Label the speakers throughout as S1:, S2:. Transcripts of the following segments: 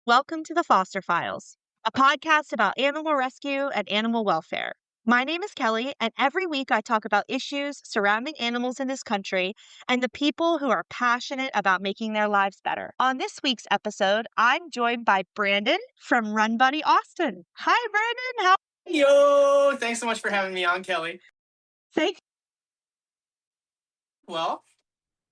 S1: Welcome to the Foster Files, a podcast about animal rescue and animal welfare. My name is Kelly, and every week I talk about issues surrounding animals in this country and the people who are passionate about making their lives better. On this week's episode, I'm joined by Brandon from Run Buddy Austin. Hi, Brandon. How?
S2: Yo, thanks so much for having me on, Kelly.
S1: Thank.
S2: Well,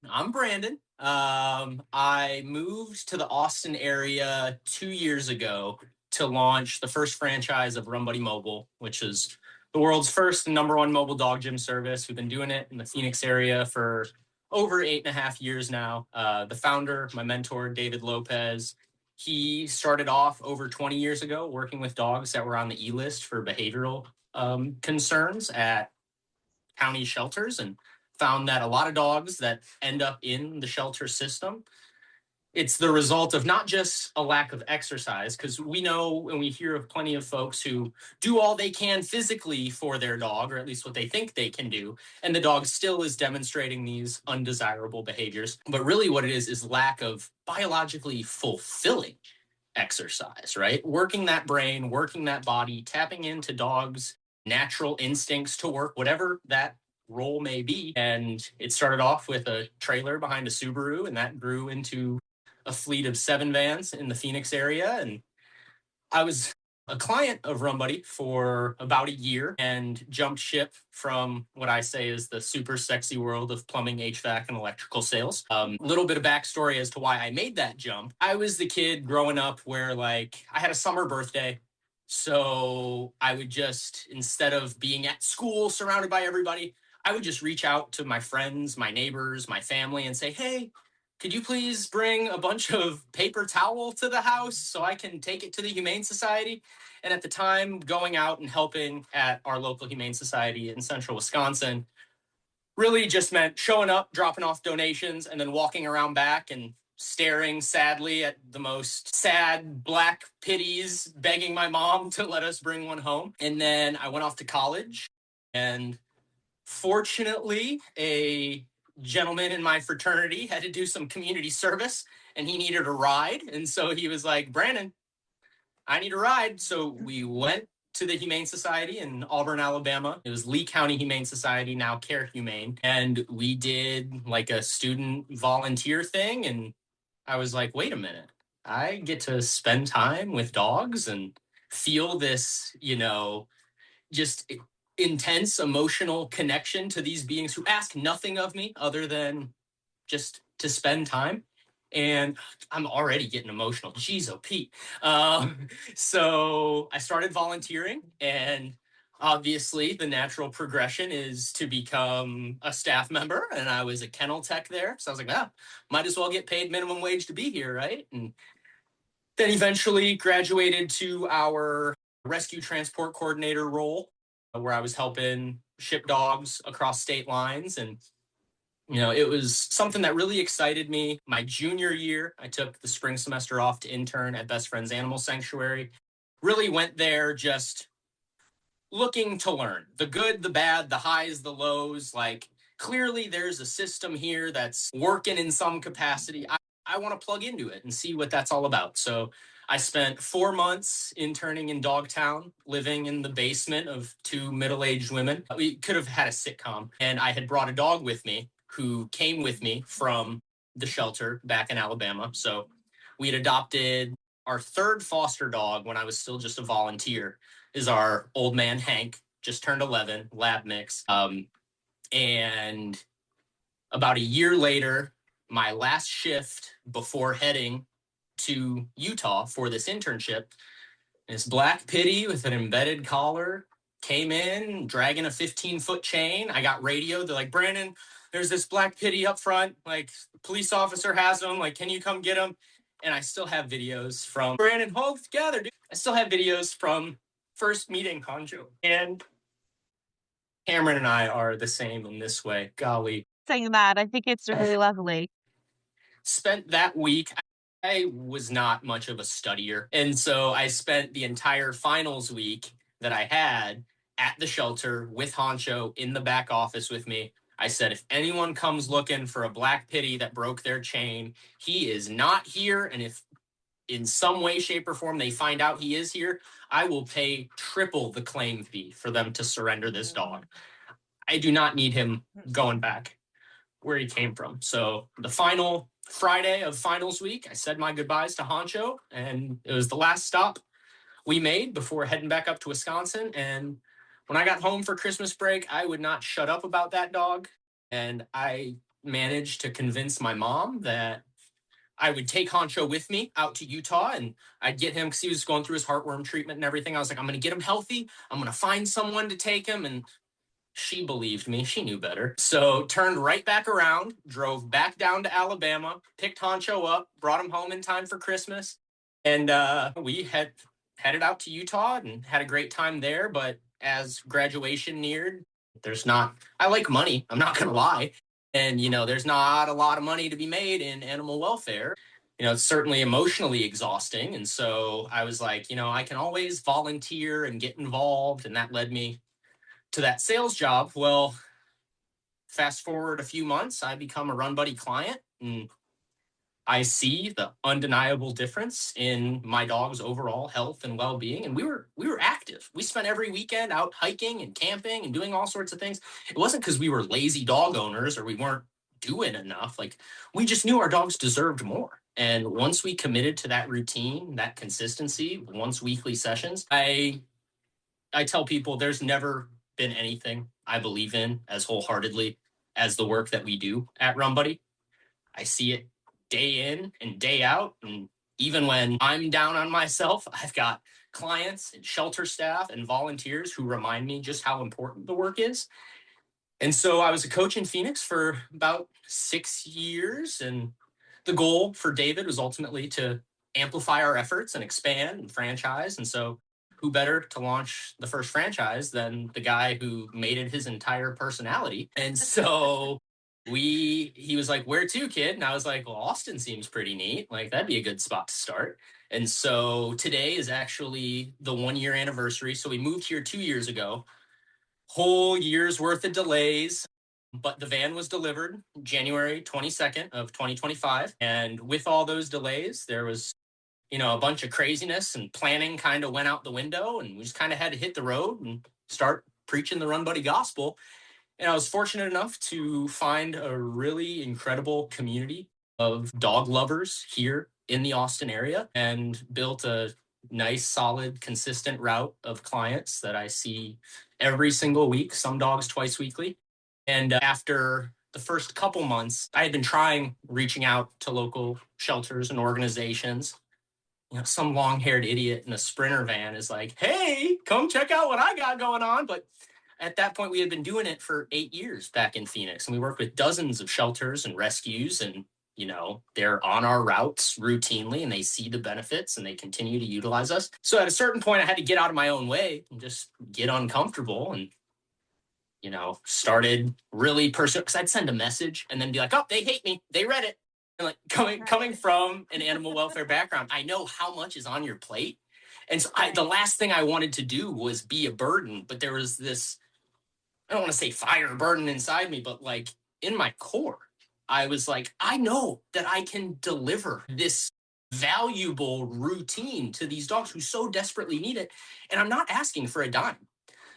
S2: I'm Brandon. I moved to the Austin area 2 years ago to launch the first franchise of Run Buddy Mobile, which is the world's first and number one mobile dog gym service. We've been doing it in the Phoenix area for over 8.5 years now. The founder, my mentor, David Lopez, he started off over 20 years ago working with dogs that were on the E-list for behavioral concerns at county shelters, and found that a lot of dogs that end up in the shelter system, it's the result of not just a lack of exercise, because we know and we hear of plenty of folks who do all they can physically for their dog, or at least what they think they can do, and the dog still is demonstrating these undesirable behaviors. But really what it is lack of biologically fulfilling exercise, right? Working that brain, working that body, tapping into dogs' natural instincts to work, whatever that role may be. And it started off with a trailer behind a Subaru, and that grew into a fleet of 7 vans in the Phoenix area. And I was a client of Run Buddy for about a year and jumped ship from what I say is the super sexy world of plumbing, HVAC, and electrical sales. A little bit of backstory as to why I made that jump. I was the kid growing up where, like, I had a summer birthday. So I would just, instead of being at school surrounded by everybody, I would just reach out to my friends, my neighbors, my family, and say, hey, could you please bring a bunch of paper towel to the house so I can take it to the Humane Society? And at the time, going out and helping at our local Humane Society in central Wisconsin really just meant showing up, dropping off donations, and then walking around back and staring sadly at the most sad black pitties, begging my mom to let us bring one home. And then I went off to college, and fortunately, a gentleman in my fraternity had to do some community service, and he needed a ride. And so he was like, Brandon, I need a ride. So we went to the Humane Society in Auburn, Alabama. It was Lee County Humane Society, now Care Humane. And we did like a student volunteer thing. And I was like, wait a minute, I get to spend time with dogs and feel this, just intense emotional connection to these beings who ask nothing of me other than just to spend time. And I'm already getting emotional. Jeez, oh, Pete. So I started volunteering, and obviously the natural progression is to become a staff member. And I was a kennel tech there. So I was like, might as well get paid minimum wage to be here, right? And then eventually graduated to our rescue transport coordinator role, where I was helping ship dogs across state lines. And it was something that really excited me. My junior year, I took the spring semester off to intern at Best Friends Animal Sanctuary. Really went there just looking to learn the good, the bad, the highs, the lows. Like, clearly there's a system here that's working in some capacity. I want to plug into it and see what that's all about. So I spent 4 months interning in Dogtown, living in the basement of 2 middle-aged women. We could have had a sitcom. And I had brought a dog with me who came with me from the shelter back in Alabama. So we had adopted our 3rd foster dog when I was still just a volunteer, is our old man, Hank, just turned 11, lab mix. And about a year later, my last shift before heading to Utah for this internship, this black pitty with an embedded collar came in, dragging a 15-foot chain. I got radioed. They're like, Brandon, there's this black pitty up front. Like, police officer has him. Like, can you come get him? And I still have videos from Brandon, hold together, dude. I still have videos from first meeting Honcho. And Cameron and I are the same in this way. Golly.
S1: Saying that, I think it's really lovely.
S2: Spent that week, I was not much of a studier. And so I spent the entire finals week that I had at the shelter with Honcho in the back office with me. I said, if anyone comes looking for a black pitty that broke their chain, he is not here. And if in some way, shape, or form they find out he is here, I will pay triple the claim fee for them to surrender this dog. I do not need him going back where he came from. So the final Friday of finals week, I said my goodbyes to Honcho, and it was the last stop we made before heading back up to Wisconsin. And when I got home for Christmas break, I would not shut up about that dog. And I managed to convince my mom that I would take Honcho with me out to Utah, and I'd get him because he was going through his heartworm treatment and everything. I was like, I'm going to get him healthy. I'm going to find someone to take him. And she believed me. She knew better. So turned right back around, drove back down to Alabama, picked Honcho up, brought him home in time for Christmas. And we headed out to Utah and had a great time there. But as graduation neared, I like money. I'm not going to lie. And, there's not a lot of money to be made in animal welfare. It's certainly emotionally exhausting. And so I was like, I can always volunteer and get involved. And that led me to that sales job. Well, fast forward a few months, I become a Run Buddy client, and I see the undeniable difference in my dog's overall health and well-being. And we were active. We spent every weekend out hiking and camping and doing all sorts of things. It wasn't because we were lazy dog owners or we weren't doing enough. Like, we just knew our dogs deserved more. And once we committed to that routine, that consistency, once weekly sessions, I tell people there's never been anything I believe in as wholeheartedly as the work that we do at Run Buddy. I see it day in and day out. And even when I'm down on myself, I've got clients and shelter staff and volunteers who remind me just how important the work is. And so I was a coach in Phoenix for about 6 years. And the goal for David was ultimately to amplify our efforts and expand and franchise. And so who better to launch the first franchise than the guy who made it his entire personality? And so he was like, where to, kid? And I was like, well, Austin seems pretty neat. Like, that'd be a good spot to start. And so today is actually the 1-year anniversary. So we moved here 2 years ago, whole year's worth of delays. But the van was delivered January 22nd of 2025. And with all those delays, there was a bunch of craziness, and planning kind of went out the window, and we just kind of had to hit the road and start preaching the Run Buddy gospel. And I was fortunate enough to find a really incredible community of dog lovers here in the Austin area and built a nice, solid, consistent route of clients that I see every single week, some dogs twice weekly. And after the first couple months, I had been reaching out to local shelters and organizations. Some long-haired idiot in a Sprinter van is like, hey, come check out what I got going on. But at that point, we had been doing it for 8 years back in Phoenix. And we worked with dozens of shelters and rescues. And, they're on our routes routinely, and they see the benefits and they continue to utilize us. So at a certain point, I had to get out of my own way and just get uncomfortable and, started really pursuing, because I'd send a message and then be like, oh, they hate me. They read it. And like coming from an animal welfare background, I know how much is on your plate. And so the last thing I wanted to do was be a burden, but there was this, I don't want to say fire burden inside me, but like in my core, I was like, I know that I can deliver this valuable routine to these dogs who so desperately need it. And I'm not asking for a dime.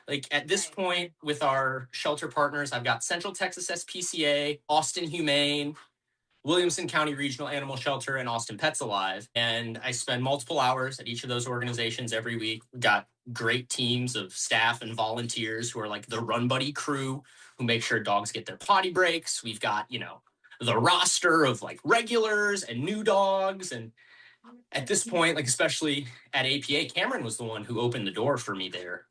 S2: Like, at this point with our shelter partners, I've got Central Texas SPCA, Austin Humane, Williamson County Regional Animal Shelter, and Austin Pets Alive. And I spend multiple hours at each of those organizations every week. We've got great teams of staff and volunteers who are like the Run Buddy crew who make sure dogs get their potty breaks. We've got, the roster of like regulars and new dogs. And at this point, like, especially at APA, Cameron was the one who opened the door for me there.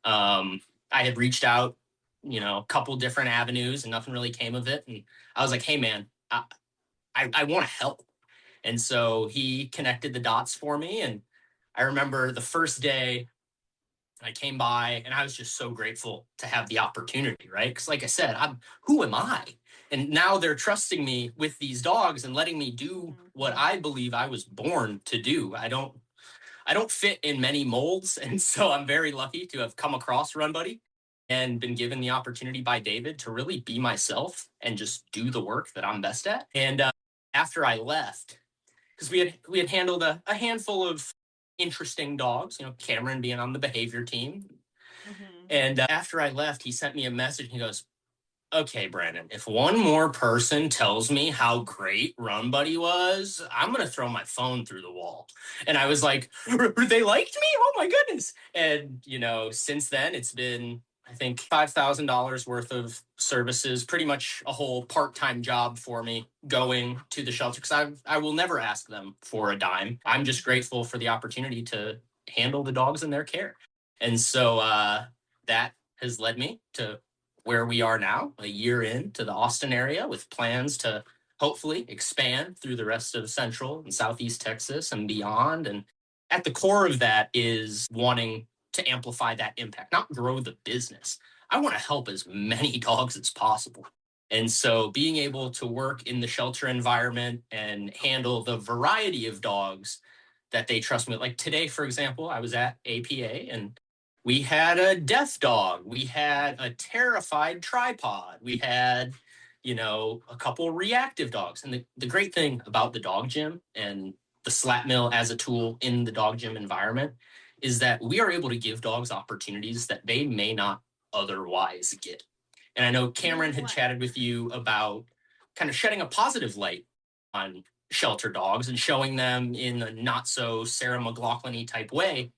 S2: I had reached out, a couple different avenues, and nothing really came of it. And I was like, hey, man, I want to help. And so he connected the dots for me. And I remember the first day I came by, and I was just so grateful to have the opportunity, right? Because like I said, who am I? And now they're trusting me with these dogs and letting me do what I believe I was born to do. I don't fit in many molds. And so I'm very lucky to have come across Run Buddy and been given the opportunity by David to really be myself and just do the work that I'm best at. And after I left, because we had handled a handful of interesting dogs, Cameron being on the behavior team.
S1: Mm-hmm.
S2: And after I left, he sent me a message. He goes, okay, Brandon, if one more person tells me how great Run Buddy was, I'm going to throw my phone through the wall. And I was like, they liked me? Oh my goodness. And, since then it's been, I think, $5,000 worth of services, pretty much a whole part-time job for me going to the shelter, because I will never ask them for a dime. I'm just grateful for the opportunity to handle the dogs in their care. And so that has led me to where we are now, a year into the Austin area, with plans to hopefully expand through the rest of Central and Southeast Texas and beyond. And at the core of that is wanting to amplify that impact, not grow the business. I want to help as many dogs as possible. And so being able to work in the shelter environment and handle the variety of dogs that they trust me with. Like today, for example, I was at APA and we had a deaf dog. We had a terrified tripod. We had, a couple reactive dogs. And the great thing about the dog gym and the slat mill as a tool in the dog gym environment is that we are able to give dogs opportunities that they may not otherwise get. And I know Cameron had chatted with you about kind of shedding a positive light on shelter dogs and showing them in a not so Sarah McLachlan-y type way.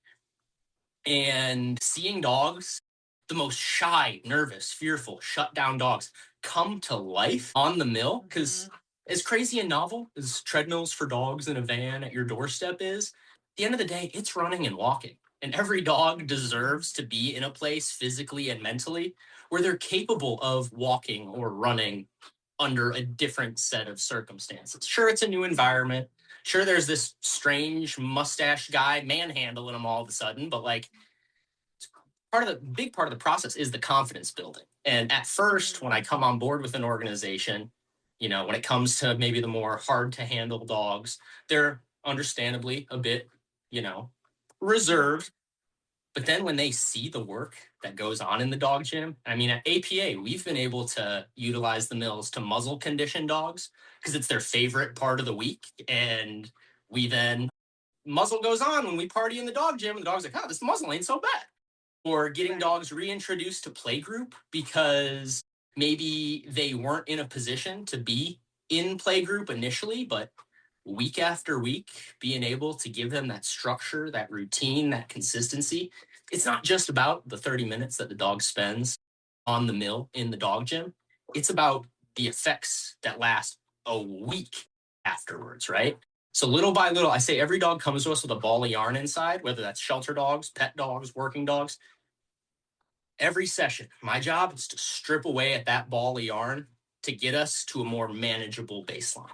S2: And seeing dogs, the most shy, nervous, fearful, shut down dogs, come to life on the mill. Because as crazy and novel as treadmills for dogs in a van at your doorstep is, at the end of the day, it's running and walking. And every dog deserves to be in a place physically and mentally where they're capable of walking or running under a different set of circumstances. Sure, it's a new environment. Sure, there's this strange mustache guy manhandling them all of a sudden, but big part of the process is the confidence building. And at first, when I come on board with an organization, when it comes to maybe the more hard to handle dogs, they're understandably a bit, reserved. But then when they see the work that goes on in the dog gym, I mean, at APA, we've been able to utilize the mills to muzzle condition dogs because it's their favorite part of the week. And we then, muzzle goes on when we party in the dog gym, and the dog's like, oh, this muzzle ain't so bad. Or getting dogs reintroduced to playgroup because maybe they weren't in a position to be in playgroup initially, but week after week, being able to give them that structure, that routine, that consistency. It's not just about the 30 minutes that the dog spends on the mill in the dog gym. It's about the effects that last a week afterwards, right? So little by little, I say every dog comes to us with a ball of yarn inside, whether that's shelter dogs, pet dogs, working dogs. Every session, my job is to strip away at that ball of yarn to get us to a more manageable baseline,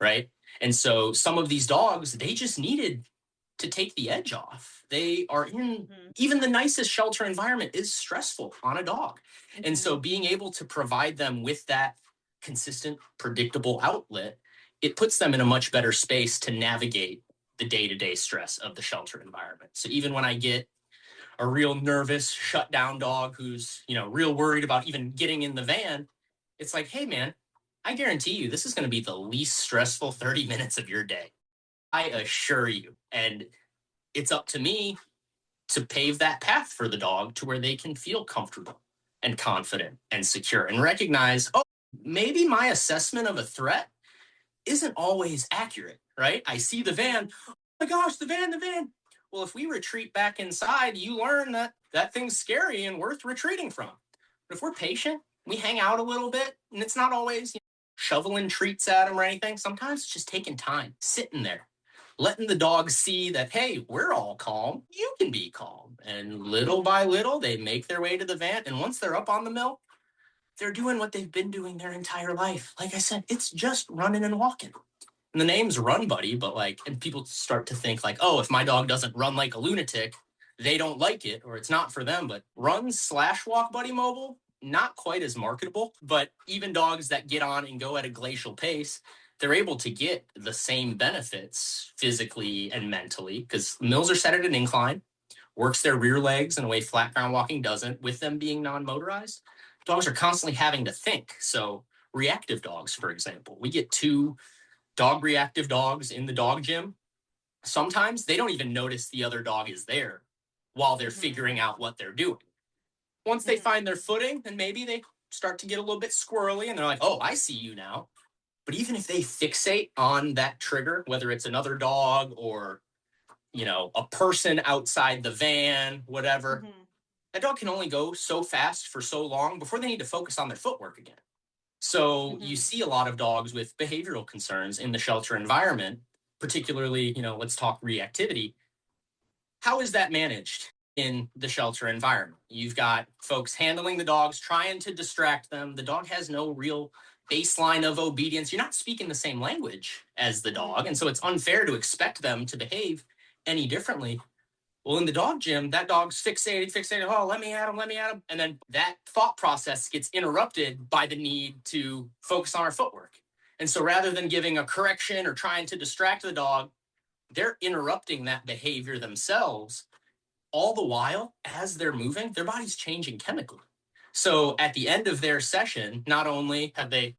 S2: right? And so some of these dogs, they just needed to take the edge off. They are in even the nicest shelter environment is stressful on a dog. And so being able to provide them with that consistent, predictable outlet, it puts them in a much better space to navigate the day-to-day stress of the shelter environment. So even when I get a real nervous, shut down dog who's, real worried about even getting in the van, it's like, hey, man, I guarantee you this is going to be the least stressful 30 minutes of your day. I assure you. And it's up to me to pave that path for the dog to where they can feel comfortable and confident and secure and recognize, oh, maybe my assessment of a threat isn't always accurate, right? I see the van. Oh my gosh, the van. Well, if we retreat back inside, you learn that that thing's scary and worth retreating from. But if we're patient, we hang out a little bit, and it's not always shoveling treats at them or anything. Sometimes it's just taking time, sitting there, letting the dog see that, hey, we're all calm. You can be calm. And little by little, they make their way to the van. And once they're up on the mill, they're doing what they've been doing their entire life. Like I said, it's just running and walking. And the name's Run Buddy, but and people start to think like, oh, if my dog doesn't run like a lunatic, they don't like it or it's not for them. But Run/Walk Buddy Mobile, not quite as marketable. But even dogs that get on and go at a glacial pace, they're able to get the same benefits physically and mentally because mills are set at an incline, works their rear legs in a way flat ground walking doesn't, with them being non-motorized. Dogs are constantly having to think. So reactive dogs, for example, we get two dog reactive dogs in the dog gym, sometimes they don't even notice the other dog is there while they're figuring out what they're doing. Once they find their footing, then maybe they start to get a little bit squirrely and they're like, oh, I see you now. But even if they fixate on that trigger, whether it's another dog or, a person outside the van, whatever, that dog can only go so fast for so long before they need to focus on their footwork again. So you see a lot of dogs with behavioral concerns in the shelter environment, particularly, let's talk reactivity. How is that managed in the shelter environment? You've got folks handling the dogs, trying to distract them. The dog has no real baseline of obedience. You're not speaking the same language as the dog. And so it's unfair to expect them to behave any differently. Well, in the dog gym, that dog's fixated. Oh, let me at him. And then that thought process gets interrupted by the need to focus on our footwork. And so rather than giving a correction or trying to distract the dog, they're interrupting that behavior themselves. All the while, as they're moving, their body's changing chemically. So at the end of their session, not only have they,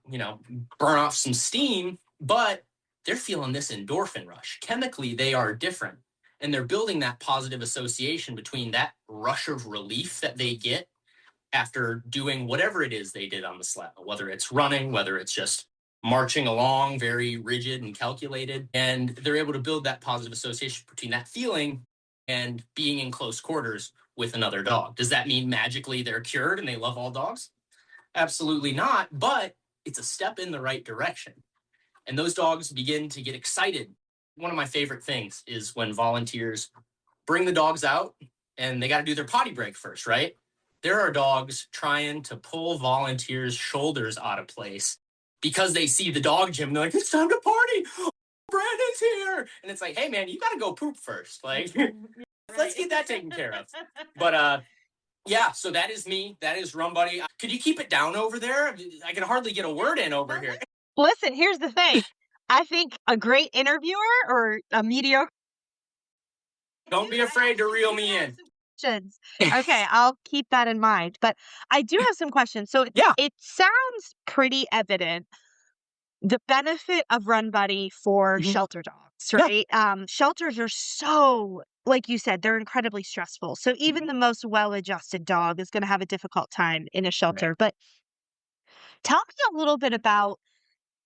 S2: burn off some steam, but they're feeling this endorphin rush. Chemically, they are different. And they're building that positive association between that rush of relief that they get after doing whatever it is they did on the sled, whether it's running, whether it's just marching along, very rigid and calculated. And they're able to build that positive association between that feeling and being in close quarters with another dog. Does that mean magically they're cured and they love all dogs? Absolutely not, but it's a step in the right direction. And those dogs begin to get excited. One of my favorite things is when volunteers bring the dogs out and they got to do their potty break first, right? There are dogs trying to pull volunteers' shoulders out of place because they see the dog gym. They're like, it's time to party. Brandon's here. And it's like, hey, man, you got to go poop first. Like, let's get that taken care of. But yeah, so that is me. That is Rum Buddy. Could you keep it down over there? I can hardly get a word in over here.
S1: Listen, here's the thing. I think a great interviewer or a mediocre.
S2: Don't be afraid to reel me in.
S1: Okay, I'll keep that in mind. But I do have some questions. So
S2: Yeah.
S1: It sounds pretty evident the benefit of Run Buddy for shelter dogs, right? Shelters are so, like you said, they're incredibly stressful. So even the most well-adjusted dog is going to have a difficult time in a shelter. Right. But tell me a little bit about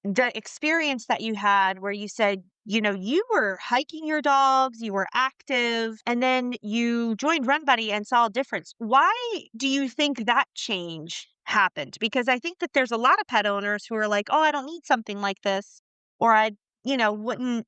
S1: the experience that you had where you said, you were hiking your dogs, you were active, and then you joined Run Buddy and saw a difference. Why do you think that change happened? Because I think that there's a lot of pet owners who are like, oh, I don't need something like this, or I, wouldn't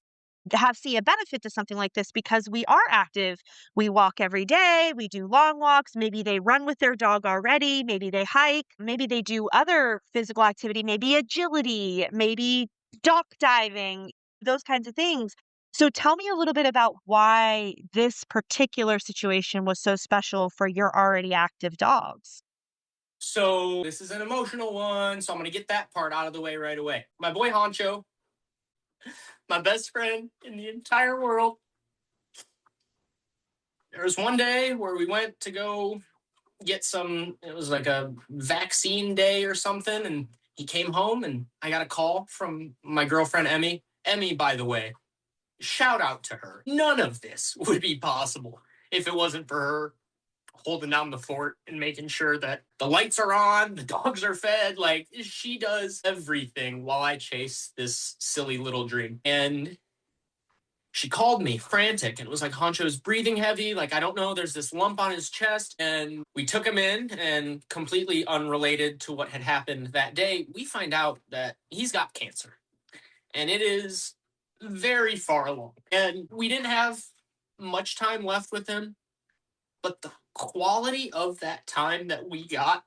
S1: see a benefit to something like this because we are active. We walk every day. We do long walks. Maybe they run with their dog already. Maybe they hike. Maybe they do other physical activity, maybe agility, maybe dock diving, those kinds of things. So tell me a little bit about why this particular situation was so special for your already active dogs.
S2: So this is an emotional one. So I'm going to get that part out of the way right away. My boy Honcho, my best friend in the entire world. There was one day where we went to go get it was like a vaccine day or something. And he came home and I got a call from my girlfriend, Emmy. Emmy, by the way, shout out to her. None of this would be possible if it wasn't for her holding down the fort and making sure that the lights are on, the dogs are fed. Like, she does everything while I chase this silly little dream. And she called me frantic and it was like, Honcho's breathing heavy. Like, I don't know, there's this lump on his chest. And we took him in, and completely unrelated to what had happened that day, we find out that he's got cancer. And it is very far along. And we didn't have much time left with him. But the quality of that time that we got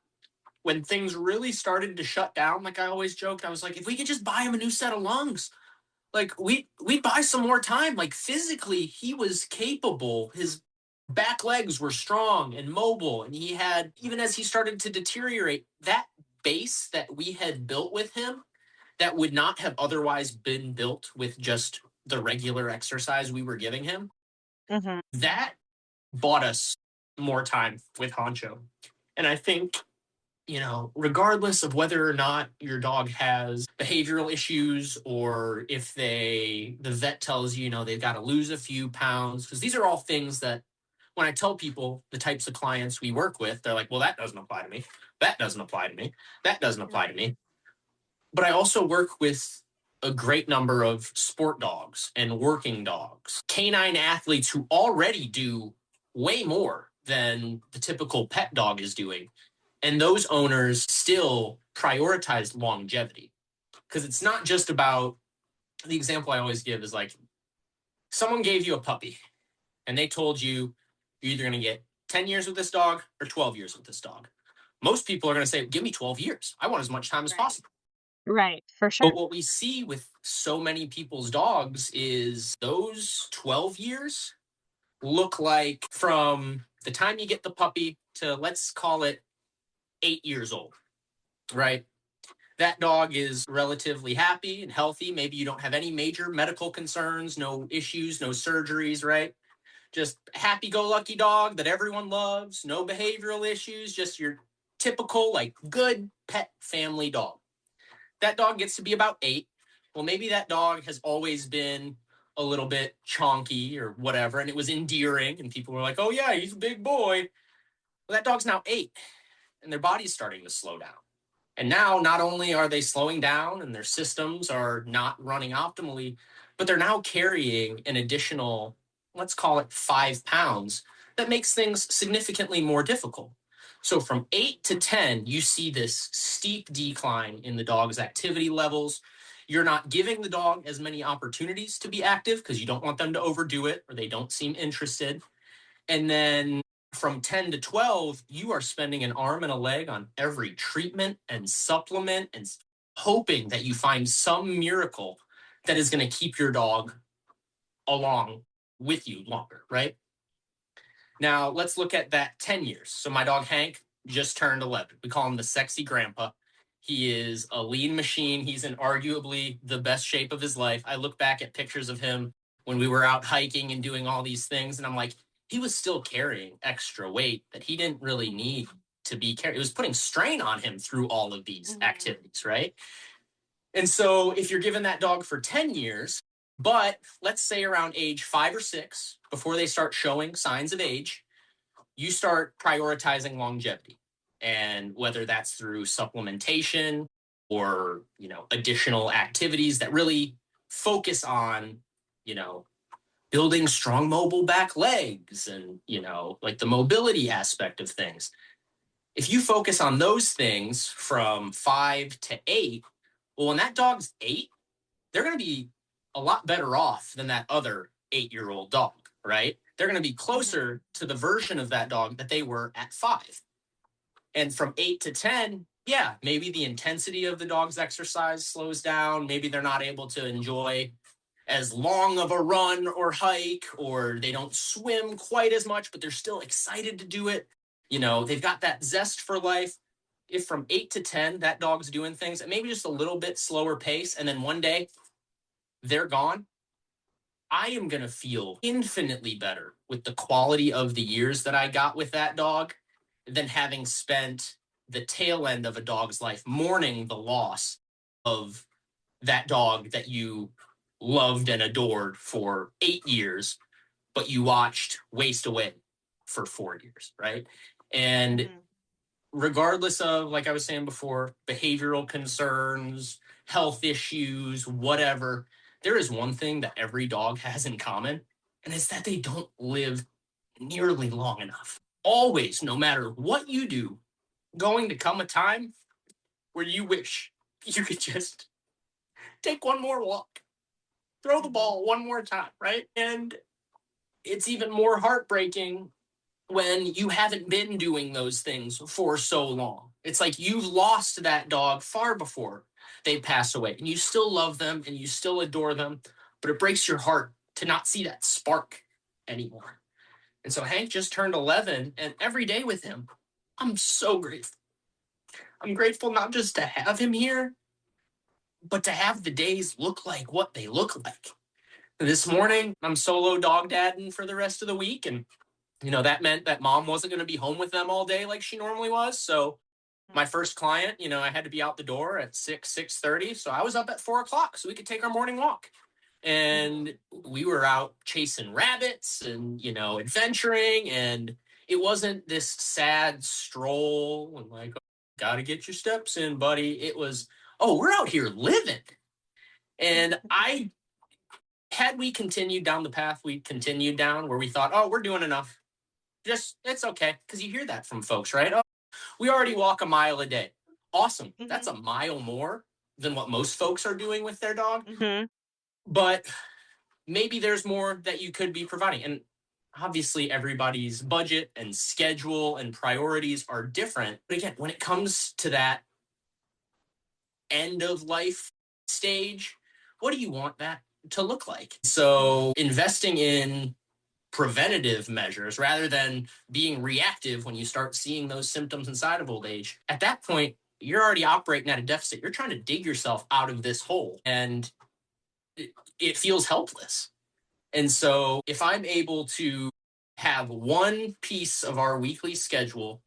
S2: when things really started to shut down, like I always joked, I was like, if we could just buy him a new set of lungs, like we'd buy some more time. Like, physically, he was capable. His back legs were strong and mobile. And he had, even as he started to deteriorate, that base that we had built with him that would not have otherwise been built with just the regular exercise we were giving him, that bought us more time with Honcho. And I think regardless of whether or not your dog has behavioral issues or if the vet tells you, they've got to lose a few pounds, because these are all things that when I tell people the types of clients we work with, they're like, well, that doesn't apply to me. That doesn't apply to me. That doesn't apply to me. But I also work with a great number of sport dogs and working dogs, canine athletes who already do way more than the typical pet dog is doing. And those owners still prioritize longevity, because it's not just about, the example I always give is like, someone gave you a puppy and they told you you're either going to get 10 years with this dog or 12 years with this dog. Most people are going to say, give me 12 years. I want as much time as possible.
S1: Right, for sure.
S2: But what we see with so many people's dogs is those 12 years look like from the time you get the puppy to, let's call it, 8 years old, right? That dog is relatively happy and healthy. Maybe you don't have any major medical concerns, no issues, no surgeries, right? Just happy-go-lucky dog that everyone loves, no behavioral issues, just your typical, like, good pet family dog. That dog gets to be about 8. Well, maybe that dog has always been a little bit chonky or whatever, and it was endearing, and people were like, oh, yeah, he's a big boy. Well, that dog's now 8, and their body's starting to slow down. And now not only are they slowing down and their systems are not running optimally, but they're now carrying an additional, let's call it 5 pounds, that makes things significantly more difficult. So from 8 to 10, you see this steep decline in the dog's activity levels. You're not giving the dog as many opportunities to be active because you don't want them to overdo it or they don't seem interested. And then from 10 to 12, you are spending an arm and a leg on every treatment and supplement and hoping that you find some miracle that is going to keep your dog along with you longer, right? Now, let's look at that 10 years. So my dog Hank just turned 11. We call him the sexy grandpa. He is a lean machine. He's in arguably the best shape of his life. I look back at pictures of him when we were out hiking and doing all these things, and I'm like, he was still carrying extra weight that he didn't really need to be carrying. It was putting strain on him through all of these activities, right? And so if you're given that dog for 10 years, but let's say around age 5 or 6, before they start showing signs of age, you start prioritizing longevity. And whether that's through supplementation or, additional activities that really focus on, building strong mobile back legs and, like the mobility aspect of things. If you focus on those things from 5 to 8, well, when that dog's 8, they're going to be a lot better off than that other 8-year-old dog, right? They're going to be closer to the version of that dog that they were at 5. And from 8 to 10, yeah, maybe the intensity of the dog's exercise slows down. Maybe they're not able to enjoy as long of a run or hike, or they don't swim quite as much, but they're still excited to do it. They've got that zest for life. If from 8 to 10, that dog's doing things at maybe just a little bit slower pace, and then one day they're gone, I am going to feel infinitely better with the quality of the years that I got with that dog than having spent the tail end of a dog's life mourning the loss of that dog that you loved and adored for 8 years, but you watched waste away for 4 years, right? And regardless of, like I was saying before, behavioral concerns, health issues, whatever, there is one thing that every dog has in common, and it's that they don't live nearly long enough. Always, no matter what you do, going to come a time where you wish you could just take one more walk, throw the ball one more time, right? And it's even more heartbreaking when you haven't been doing those things for so long. It's like you've lost that dog far before they pass away, and you still love them and you still adore them, but it breaks your heart to not see that spark anymore. And so Hank just turned 11, and every day with him, I'm so grateful. I'm grateful not just to have him here, but to have the days look like what they look like. This morning, I'm solo dog dadding for the rest of the week, and that meant that mom wasn't going to be home with them all day like she normally was. So My first client, I had to be out the door at 6:30. So I was up at 4 o'clock so we could take our morning walk. And we were out chasing rabbits and, adventuring. And it wasn't this sad stroll and like, oh, gotta get your steps in, buddy. It was, oh, we're out here living. And had we continued down the path we continued down where we thought, oh, we're doing enough, just, it's okay. Because you hear that from folks, right? Oh, we already walk a mile a day. Awesome. That's a mile more than what most folks are doing with their dog. But maybe there's more that you could be providing. And obviously, everybody's budget and schedule and priorities are different. But again, when it comes to that end of life stage, what do you want that to look like? So, investing in preventative measures rather than being reactive when you start seeing those symptoms inside of old age, at that point, you're already operating at a deficit. You're trying to dig yourself out of this hole, and it feels helpless. And so if I'm able to have one piece of our weekly schedule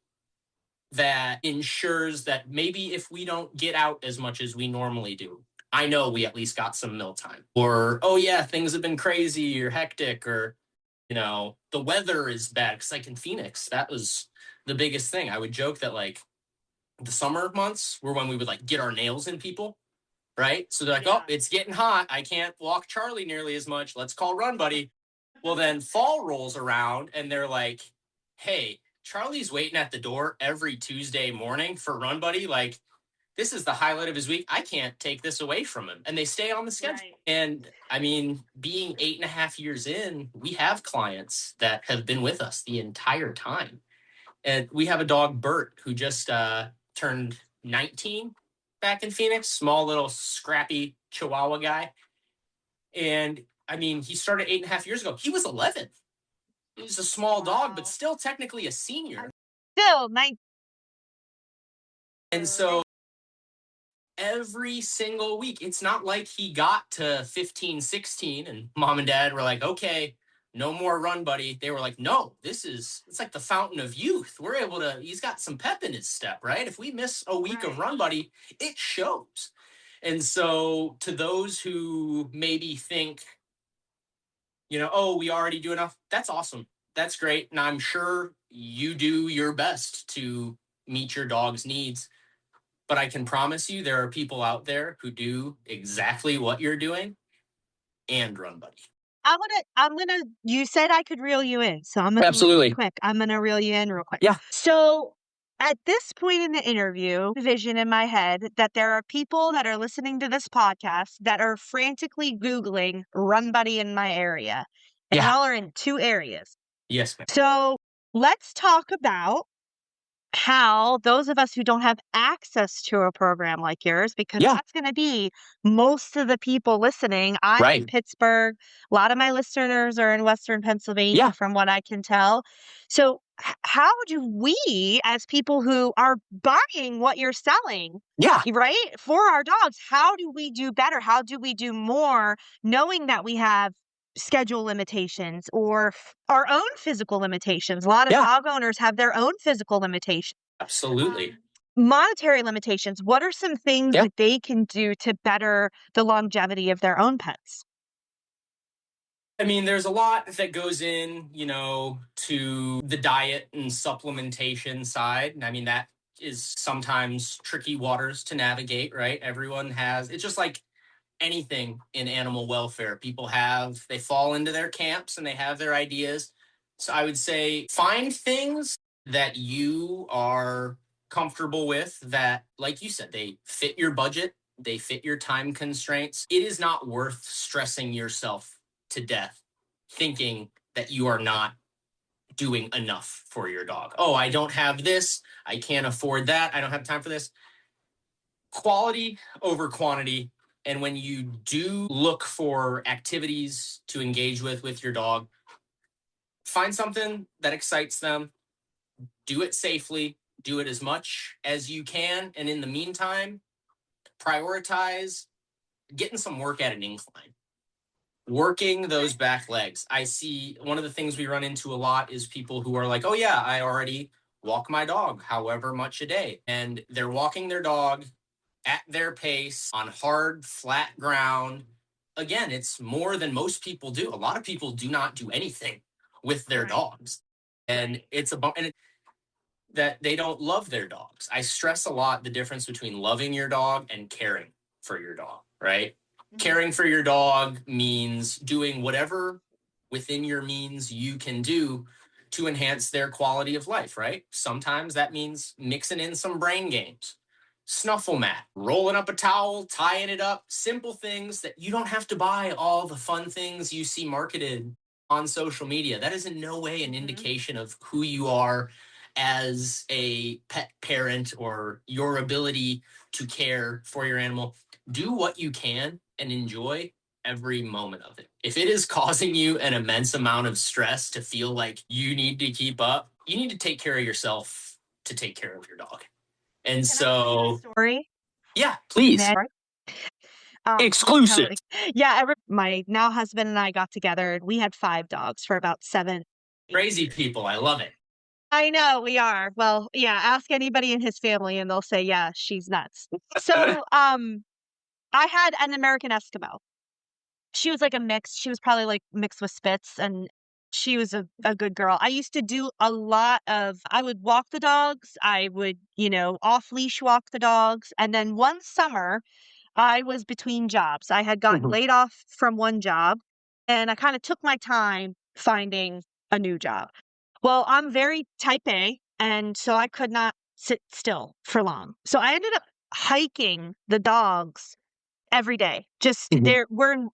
S2: that ensures that maybe if we don't get out as much as we normally do, I know we at least got some meal time. Or, oh yeah, things have been crazy or hectic, or, the weather is bad. Because like in Phoenix, that was the biggest thing. I would joke that like the summer months were when we would like get our nails in people. Right. So they're like, oh, it's getting hot. I can't walk Charlie nearly as much. Let's call Run Buddy. Well, then fall rolls around and they're like, hey, Charlie's waiting at the door every Tuesday morning for Run Buddy. Like, this is the highlight of his week. I can't take this away from him. And they stay on the schedule. Right. And I mean, being 8.5 years in, we have clients that have been with us the entire time. And we have a dog, Bert, who just turned 19 back in Phoenix, small little scrappy Chihuahua guy. And I mean, he started 8.5 years ago. He was 11. He was a small dog, but still technically a senior.
S1: Still 19.
S2: And so every single week, it's not like he got to 15, 16 and mom and dad were like, okay, no more Run Buddy. They were like, no, it's like the fountain of youth. He's got some pep in his step, right? If we miss a week of Run Buddy, it shows. And so to those who maybe think, oh, we already do enough, that's awesome. That's great. And I'm sure you do your best to meet your dog's needs. But I can promise you there are people out there who do exactly what you're doing and Run Buddy.
S1: You said I could reel you in. So I'm going to
S2: Absolutely.
S1: Quick. I'm going to reel you in real quick.
S2: Yeah.
S1: So at this point in the interview, vision in my head that there are people that are listening to this podcast that are frantically Googling Run Buddy in my area. And y'all are in 2 areas.
S2: Yes, ma'am.
S1: So let's talk about how those of us who don't have access to a program like yours, because that's going to be most of the people listening. I'm in Pittsburgh. A lot of my listeners are in Western Pennsylvania, from what I can tell. So how do we, as people who are buying what you're selling, right, for our dogs, how do we do better? How do we do more, knowing that we have schedule limitations or our own physical limitations? A lot of dog owners have their own physical limitations.
S2: Absolutely.
S1: Monetary limitations. What are some things that they can do to better the longevity of their own pets?
S2: I mean, there's a lot that goes in, to the diet and supplementation side. And I mean, that is sometimes tricky waters to navigate, right? It's just like anything in animal welfare. They fall into their camps and they have their ideas. So I would say find things that you are comfortable with that, like you said, they fit your budget, they fit your time constraints. It is not worth stressing yourself to death thinking that you are not doing enough for your dog. Oh, I don't have this. I can't afford that. I don't have time for this. Quality over quantity. And when you do look for activities to engage with your dog, find something that excites them, do it safely, do it as much as you can. And in the meantime, prioritize getting some work at an incline, working those back legs. I see one of the things we run into a lot is people who are like, oh yeah, I already walk my dog however much a day. And they're walking their dog at their pace on hard, flat ground. Again, it's more than most people do. A lot of people do not do anything with their
S1: Right.
S2: dogs. And it's a and that they don't love their dogs. I stress a lot the difference between loving your dog and caring for your dog, right? Mm-hmm. Caring for your dog means doing whatever within your means you can do to enhance their quality of life, right? Sometimes that means mixing in some brain games, snuffle mat, rolling up a towel, tying it up, simple things that you don't have to buy all the fun things you see marketed on social media. That is in no way an indication of who you are as a pet parent or your ability to care for your animal. Do what you can and enjoy every moment of it. If it is causing you an immense amount of stress to feel like you need to keep up, you need to take care of yourself to take care of your dog. And
S1: Can I tell you a story?
S2: Yeah, please. Exclusive.
S1: Yeah, my now husband and I got together and we had 5 dogs for about 7.
S2: Crazy people. I love it.
S1: I know, we are. Well, yeah, ask anybody in his family and they'll say, yeah, she's nuts. So, I had an American Eskimo. She was like a mix. She was probably like mixed with Spitz, and she was a good girl. I used to do a lot of I would walk the dogs. I would, off leash walk the dogs. And then one summer, I was between jobs. I had gotten laid off from one job, and I kind of took my time finding a new job. Well, I'm very type A, and so I could not sit still for long. So I ended up hiking the dogs every day. Just there we're in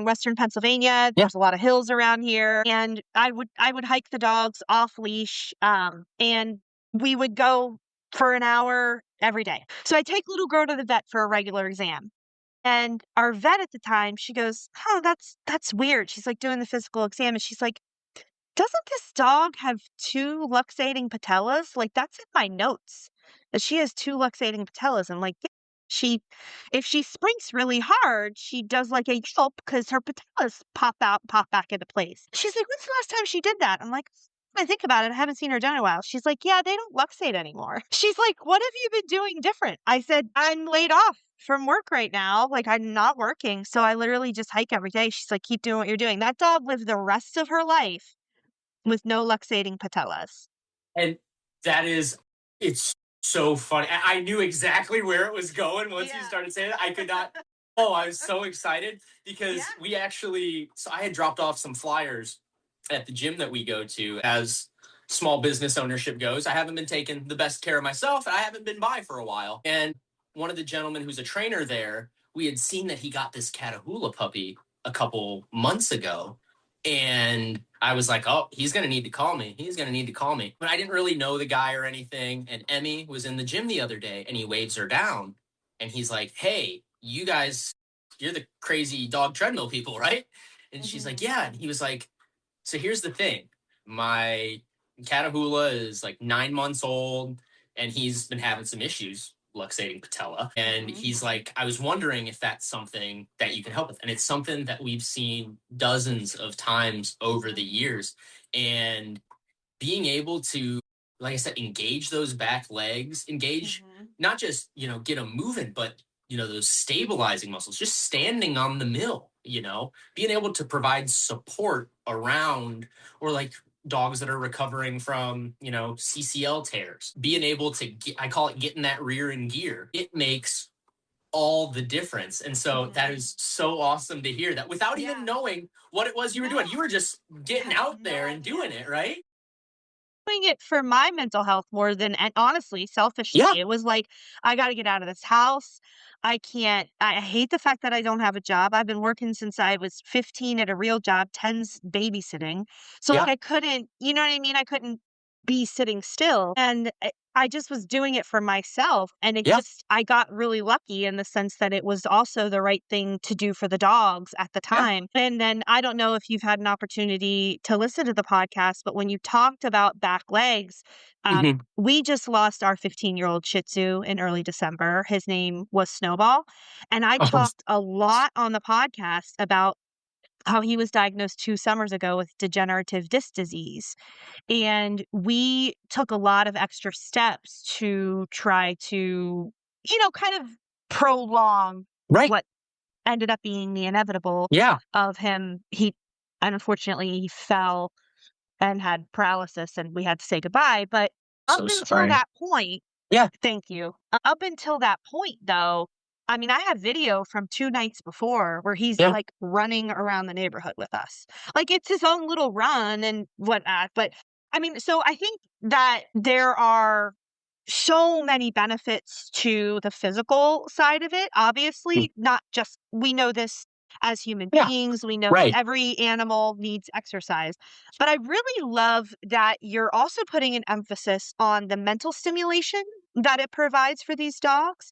S1: Western Pennsylvania. There's a lot of hills around here. And I would hike the dogs off leash. And we would go for an hour every day. So I take little girl to the vet for a regular exam. And our vet at the time, she goes, "Oh, that's weird." She's like doing the physical exam and she's like, "Doesn't this dog have 2 luxating patellas? Like, that's in my notes that she has 2 luxating patellas." I'm like, "Yeah, she if she springs really hard, she does like a yelp because her patellas pop out, pop back into place." She's like, "When's the last time she did that?" I'm like, "I think about it. I haven't seen her done in a while." She's like, "Yeah, they don't luxate anymore." She's like, "What have you been doing different?" I said, "I'm laid off from work right now. Like, I'm not working. So I literally just hike every day." She's like, "Keep doing what you're doing." That dog lived the rest of her life with no luxating patellas.
S2: And it's so funny. I knew exactly where it was going once you started saying it. I could not. Oh, I was so excited because so I had dropped off some flyers at the gym that we go to as small business ownership goes. I haven't been taking the best care of myself, and I haven't been by for a while. And one of the gentlemen who's a trainer there, we had seen that he got this Catahoula puppy a couple months ago. And I was like, oh, he's going to need to call me. He's going to need to call me. But I didn't really know the guy or anything. And Emmy was in the gym the other day and he waves her down. And he's like, "Hey, you guys, you're the crazy dog treadmill people, right?" And she's like, "Yeah." And he was like, "So here's the thing. My Catahoula is like 9 months old and he's been having some issues luxating patella. And he's like, I was wondering if that's something that you can help with." And it's something that we've seen dozens of times over the years. And being able to, like I said, engage those back legs, engage not just, get them moving, but, those stabilizing muscles, just standing on the mill, being able to provide support around, or like dogs that are recovering from, CCL tears, being able to I call it getting that rear in gear. It makes all the difference. And so that is so awesome to hear that without even knowing what it was you were doing. You were just getting out there and doing it, right?
S1: Doing it for my mental health more than, and honestly, selfishly, it was like, I got to get out of this house. I hate the fact that I don't have a job. I've been working since I was 15 at a real job, 10's babysitting. So like, I couldn't, you know what I mean? I couldn't be sitting still. And I just was doing it for myself. And I got really lucky in the sense that it was also the right thing to do for the dogs at the time. And then I don't know if you've had an opportunity to listen to the podcast, but when you talked about back legs, we just lost our 15-year-old Shih Tzu in early December. His name was Snowball. And I talked a lot on the podcast about how he was diagnosed 2 summers ago with degenerative disc disease. And we took a lot of extra steps to try to, kind of prolong
S2: Right.
S1: what ended up being the inevitable
S2: Yeah.
S1: of him. And unfortunately, he fell and had paralysis, and we had to say goodbye. But up
S2: So
S1: until
S2: sorry.
S1: that point,
S2: Yeah.
S1: thank you. Up until that point, though, I mean, I have video from 2 nights before where he's,
S2: Yeah.
S1: like, running around the neighborhood with us. Like, it's his own little run and whatnot, but, I mean, so I think that there are so many benefits to the physical side of it.
S2: Mm.
S1: Obviously, not just we know this as human
S2: Yeah.
S1: beings, we know that
S2: Right.
S1: every animal needs exercise. But I really love that you're also putting an emphasis on the mental stimulation that it provides for these dogs.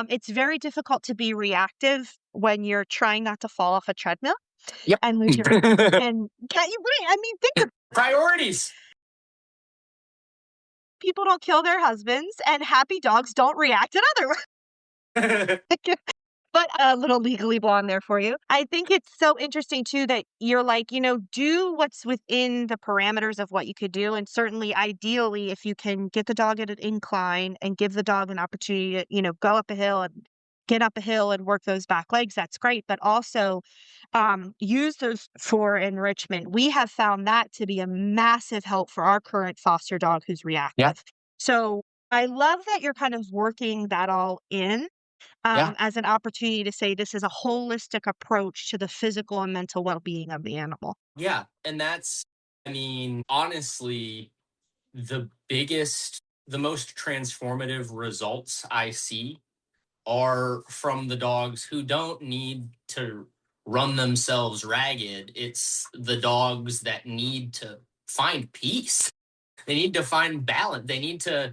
S1: It's very difficult to be reactive when you're trying not to fall off a treadmill
S2: Yep.
S1: and lose your and can't you right? I mean, think of
S2: Priorities.
S1: people don't kill their husbands and happy dogs don't react in other But a little Legally Blonde there for you. I think it's so interesting too that you're like, do what's within the parameters of what you could do. And certainly, ideally, if you can get the dog at an incline and give the dog an opportunity to, go up a hill and get up a hill and work those back legs, that's great. But also use those for enrichment. We have found that to be a massive help for our current foster dog who's
S2: Yeah.
S1: reactive. So I love that you're kind of working that all in
S2: Yeah.
S1: as an opportunity to say this is a holistic approach to the physical and mental well-being of the animal.
S2: Yeah. And that's, I mean, honestly, the most transformative results I see are from the dogs who don't need to run themselves ragged. It's the dogs that need to find peace. They need to find balance. They need to,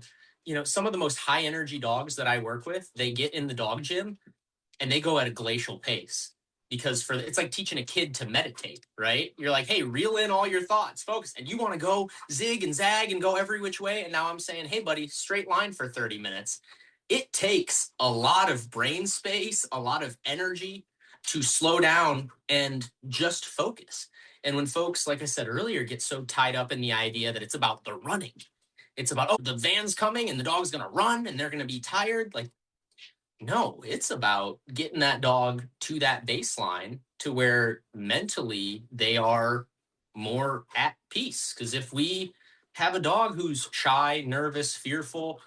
S2: some of the most high energy dogs that I work with, they get in the dog gym and they go at a glacial pace because it's like teaching a kid to meditate, right? You're like, hey, reel in all your thoughts, focus, and you want to go zig and zag and go every which way. And now I'm saying, hey, buddy, straight line for 30 minutes. It takes a lot of brain space, a lot of energy to slow down and just focus. And when folks, like I said earlier, get so tied up in the idea that it's about the running, it's about, oh, the van's coming and the dog's going to run and they're going to be tired. Like, no, it's about getting that dog to that baseline to where mentally they are more at peace. Because if we have a dog who's shy, nervous, fearful,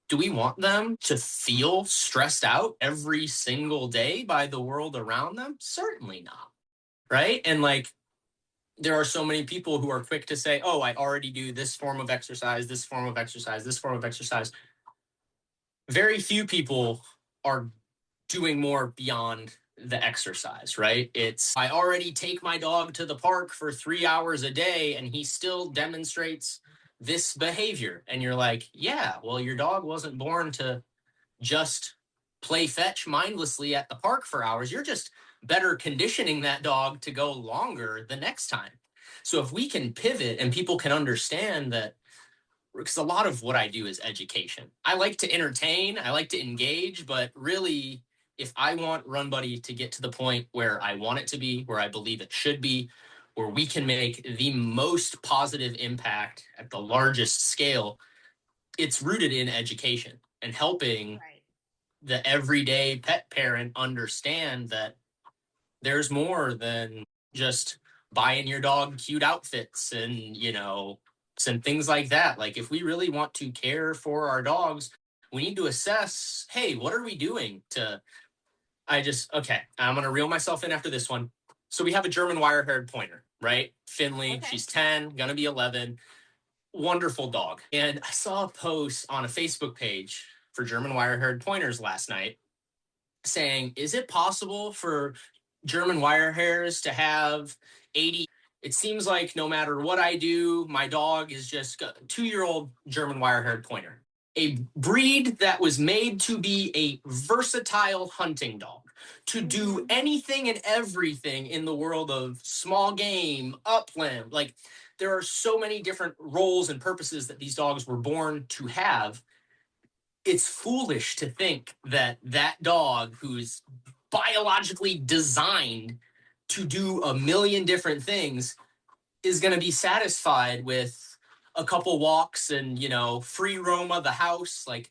S2: do we want them to feel stressed out every single day by the world around them? Certainly not. Right. And like, there are so many people who are quick to say, oh, I already do this form of exercise, this form of exercise, this form of exercise. Very few people are doing more beyond the exercise, right? It's, I already take my dog to the park for 3 hours a day and he still demonstrates this behavior. And you're like, yeah, well, your dog wasn't born to just play fetch mindlessly at the park for hours. You're just better conditioning that dog to go longer the next time. So if we can pivot and people can understand that, because a lot of what I do is education. I like to entertain, I like to engage, but really, if I want Run Buddy to get to the point where I want it to be, where I believe it should be, where we can make the most positive impact at the largest scale, it's rooted in education and helping the everyday pet parent understand that there's more than just buying your dog cute outfits and, and things like that. Like, if we really want to care for our dogs, we need to assess, hey, what are we doing to, okay, I'm going to reel myself in after this one. So we have a German wire-haired pointer, right? Finley, okay. She's 10, going to be 11. Wonderful dog. And I saw a post on a Facebook page for German wire-haired pointers last night saying, is it possible for German wire hairs to have 80? It seems like no matter what I do, my dog is just a 2-year-old German wire haired pointer, a breed that was made to be a versatile hunting dog, to do anything and everything in the world of small game, upland. Like, there are so many different roles and purposes that these dogs were born to have. It's foolish to think that that dog who's biologically designed to do a million different things is going to be satisfied with a couple walks and, free roam of the house. Like,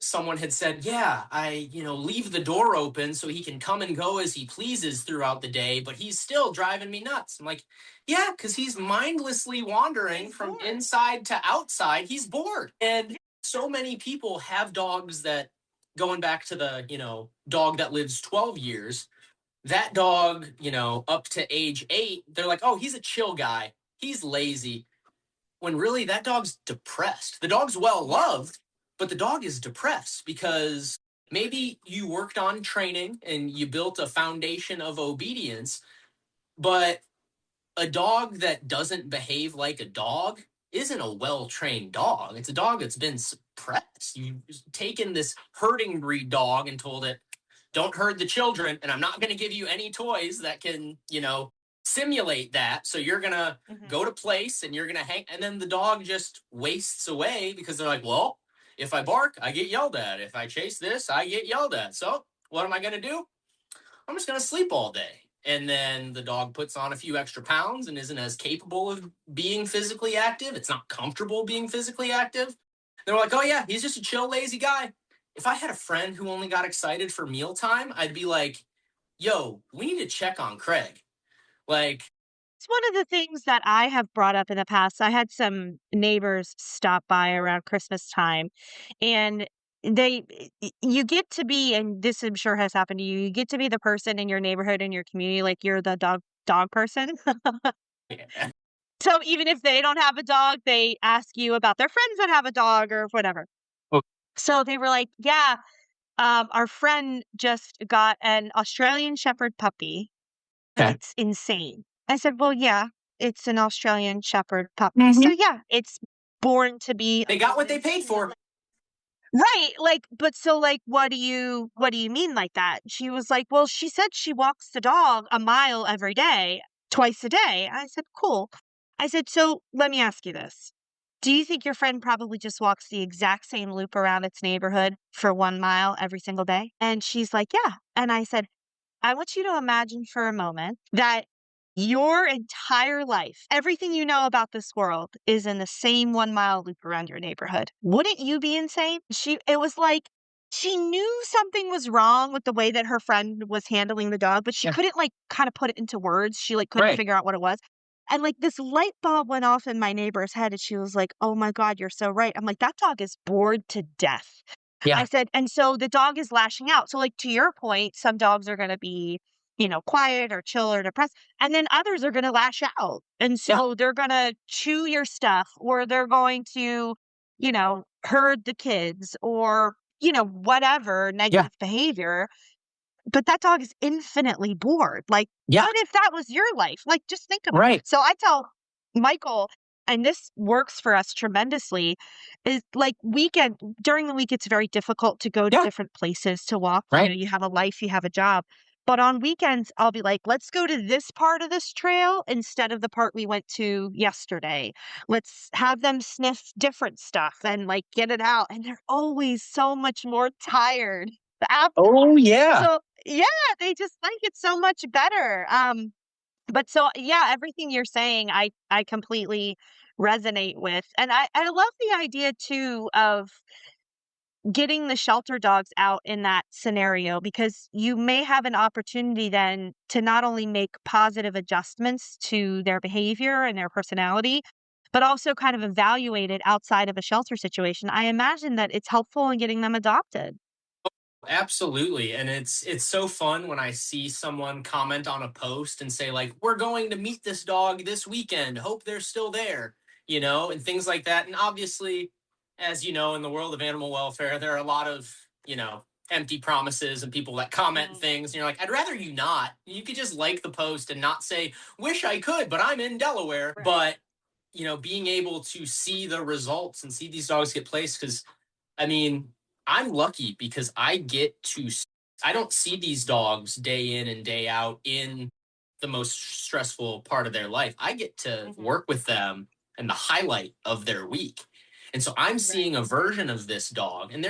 S2: someone had said, yeah, I, leave the door open so he can come and go as he pleases throughout the day, but he's still driving me nuts. I'm like, yeah, because he's mindlessly wandering from inside to outside. He's bored. And so many people have dogs that, going back to the, dog that lives 12 years, that dog, up to age 8, they're like, oh, he's a chill guy. He's lazy. When really that dog's depressed. The dog's well loved, but the dog is depressed because maybe you worked on training and you built a foundation of obedience, but a dog that doesn't behave like a dog isn't a well-trained dog. It's a dog that's been suppressed. You've taken this herding breed dog and told it, don't herd the children, and I'm not going to give you any toys that can, simulate that. So you're going to go to place and you're going to hang, and then the dog just wastes away because they're like, well, if I bark, I get yelled at. If I chase this, I get yelled at. So what am I going to do? I'm just going to sleep all day. And then the dog puts on a few extra pounds and isn't as capable of being physically active. It's not comfortable being physically active. They're like, oh yeah, he's just a chill, lazy guy. If I had a friend who only got excited for mealtime, I'd be like, yo, we need to check on Craig. Like,
S1: It's one of the things that I have brought up in the past. I had some neighbors stop by around Christmas time, and you get to be, and this I'm sure has happened to you, you get to be the person in your neighborhood, in your community, like you're the dog person.
S2: yeah.
S1: So even if they don't have a dog, they ask you about their friends that have a dog or whatever.
S2: Okay.
S1: So they were like, yeah, our friend just got an Australian Shepherd puppy.
S2: Okay.
S1: It's insane. I said, well, yeah, it's an Australian Shepherd puppy. So yeah, it's born to be.
S2: They got what they paid for.
S1: Right. Like, but so like, what do you mean like that? She was like, well, she said she walks the dog a mile every day, twice a day. I said, cool. I said, so let me ask you this. Do you think your friend probably just walks the exact same loop around its neighborhood for 1 mile every single day? And she's like, yeah. And I said, I want you to imagine for a moment that your entire life, everything you know about this world is in the same 1 mile loop around your neighborhood. Wouldn't you be insane? It was like she knew something was wrong with the way that her friend was handling the dog, but she couldn't like kind of put it into words. She like couldn't figure out what it was. And like this light bulb went off in my neighbor's head and she was like, oh my God, you're so right. I'm like, that dog is bored to death.
S2: Yeah.
S1: I said, and so the dog is lashing out. So like to your point, some dogs are going to be, quiet or chill or depressed. And then others are going to lash out. And so they're going to chew your stuff or they're going to, herd the kids or, whatever negative behavior. But that dog is infinitely bored. Like, what if that was your life? Like, just think about it. So I tell Michael, and this works for us tremendously, is like during the week, it's very difficult to go to different places to walk.
S2: Right.
S1: You have a life, you have a job. But on weekends, I'll be like, let's go to this part of this trail instead of the part we went to yesterday. Let's have them sniff different stuff and like get it out. And they're always so much more tired after.
S2: Oh, yeah.
S1: So yeah, they just like it so much better. But so yeah, everything you're saying, I completely resonate with. And I love the idea too of getting the shelter dogs out in that scenario because you may have an opportunity then to not only make positive adjustments to their behavior and their personality, but also kind of evaluate it outside of a shelter situation. I imagine that it's helpful in getting them adopted.
S2: Absolutely. And it's so fun when I see someone comment on a post and say like, we're going to meet this dog this weekend. Hope they're still there, and things like that. And obviously, as you know, in the world of animal welfare, there are a lot of, empty promises and people that comment things. And you're like, I'd rather you not. You could just like the post and not say, wish I could, but I'm in Delaware.
S1: Right.
S2: But, being able to see the results and see these dogs get placed, because I mean, I'm lucky because I don't see these dogs day in and day out in the most stressful part of their life. I get to work with them in the highlight of their week. And so I'm seeing a version of this dog. And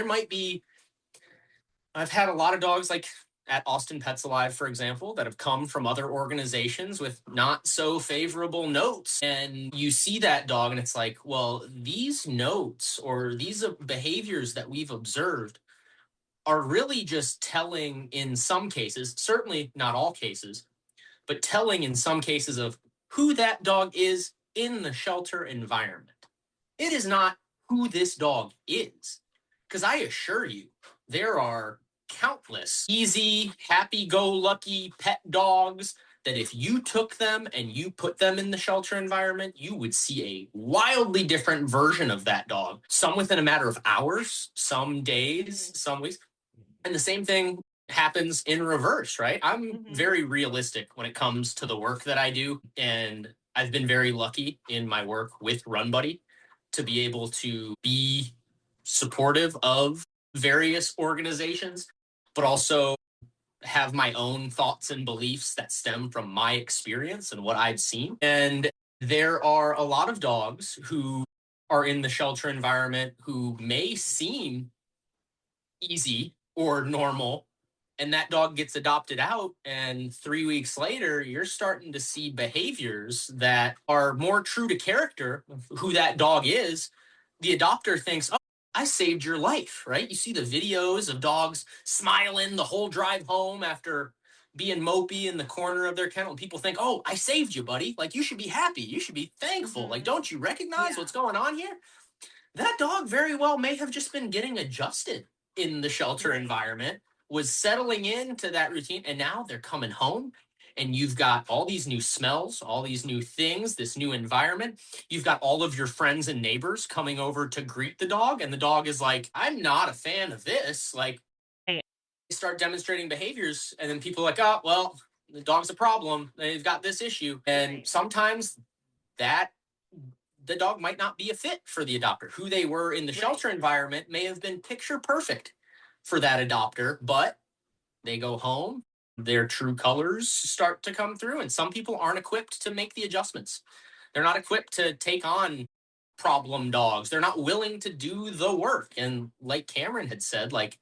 S2: I've had a lot of dogs, like at Austin Pets Alive, for example, that have come from other organizations with not so favorable notes. And you see that dog and it's like, well, these notes or these behaviors that we've observed are really just telling in some cases, certainly not all cases, but telling in some cases of who that dog is in the shelter environment. It is not who this dog is. Because I assure you, there are countless easy, happy-go-lucky pet dogs that if you took them and you put them in the shelter environment, you would see a wildly different version of that dog. Some within a matter of hours, some days, some weeks. And the same thing happens in reverse, right? I'm very realistic when it comes to the work that I do. And I've been very lucky in my work with Run Buddy to be able to be supportive of various organizations, but also have my own thoughts and beliefs that stem from my experience and what I've seen. And there are a lot of dogs who are in the shelter environment who may seem easy or normal, and that dog gets adopted out, and 3 weeks later you're starting to see behaviors that are more true to character of who that dog is. The adopter thinks, oh, I saved your life, right? You see the videos of dogs smiling the whole drive home after being mopey in the corner of their kennel, and people think, oh, I saved you, buddy, like you should be happy, you should be thankful, like don't you recognize what's going on here? That dog very well may have just been getting adjusted in the shelter environment, was settling into that routine, and now they're coming home and you've got all these new smells, all these new things, this new environment. You've got all of your friends and neighbors coming over to greet the dog, and the dog is like, I'm not a fan of this. Like,
S1: Right.
S2: they start demonstrating behaviors, and then people are like, oh, well, the dog's a problem. They've got this issue. And sometimes that the dog might not be a fit for the adopter. Who they were in the shelter environment may have been picture perfect for that adopter, but they go home, their true colors start to come through, and some people aren't equipped to make the adjustments. They're not equipped to take on problem dogs. They're not willing to do the work. And like Cameron had said, like,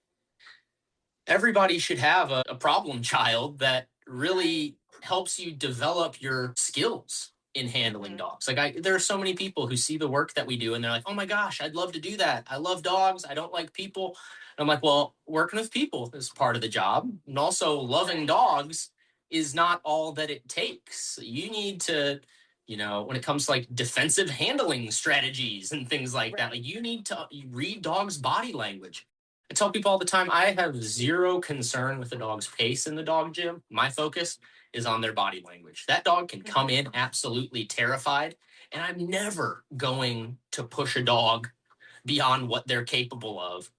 S2: everybody should have a problem child that really helps you develop your skills in handling dogs. Like, there are so many people who see the work that we do and they're like, oh my gosh, I'd love to do that. I love dogs. I don't like people. And I'm like, well, working with people is part of the job. And also loving dogs is not all that it takes. You need to, when it comes to like defensive handling strategies and things like that, like you need to read dogs' body language. I tell people all the time, I have zero concern with the dog's pace in the dog gym. My focus is on their body language. That dog can come in absolutely terrified, and I'm never going to push a dog beyond what they're capable of.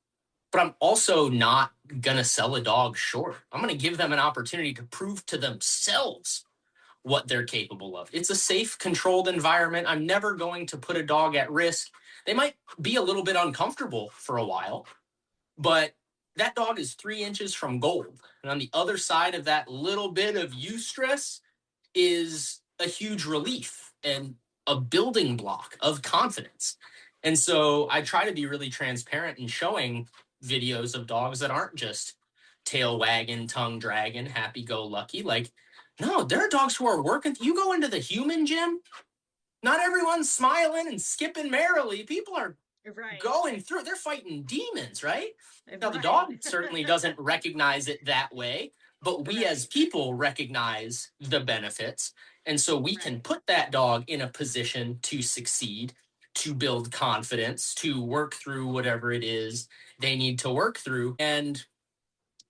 S2: But I'm also not going to sell a dog short. I'm going to give them an opportunity to prove to themselves what they're capable of. It's a safe, controlled environment. I'm never going to put a dog at risk. They might be a little bit uncomfortable for a while, but that dog is 3 inches from gold. And on the other side of that little bit of eustress is a huge relief and a building block of confidence. And so I try to be really transparent in showing videos of dogs that aren't just tail wagging, tongue dragging, happy-go-lucky. Like, no, there are dogs who are working. You go into the human gym, not everyone's smiling and skipping merrily. People are going through, they're fighting demons, right? Now, the dog certainly doesn't recognize it that way, but we as people recognize the benefits. And so we can put that dog in a position to succeed, to build confidence, to work through whatever it is they need to work through, and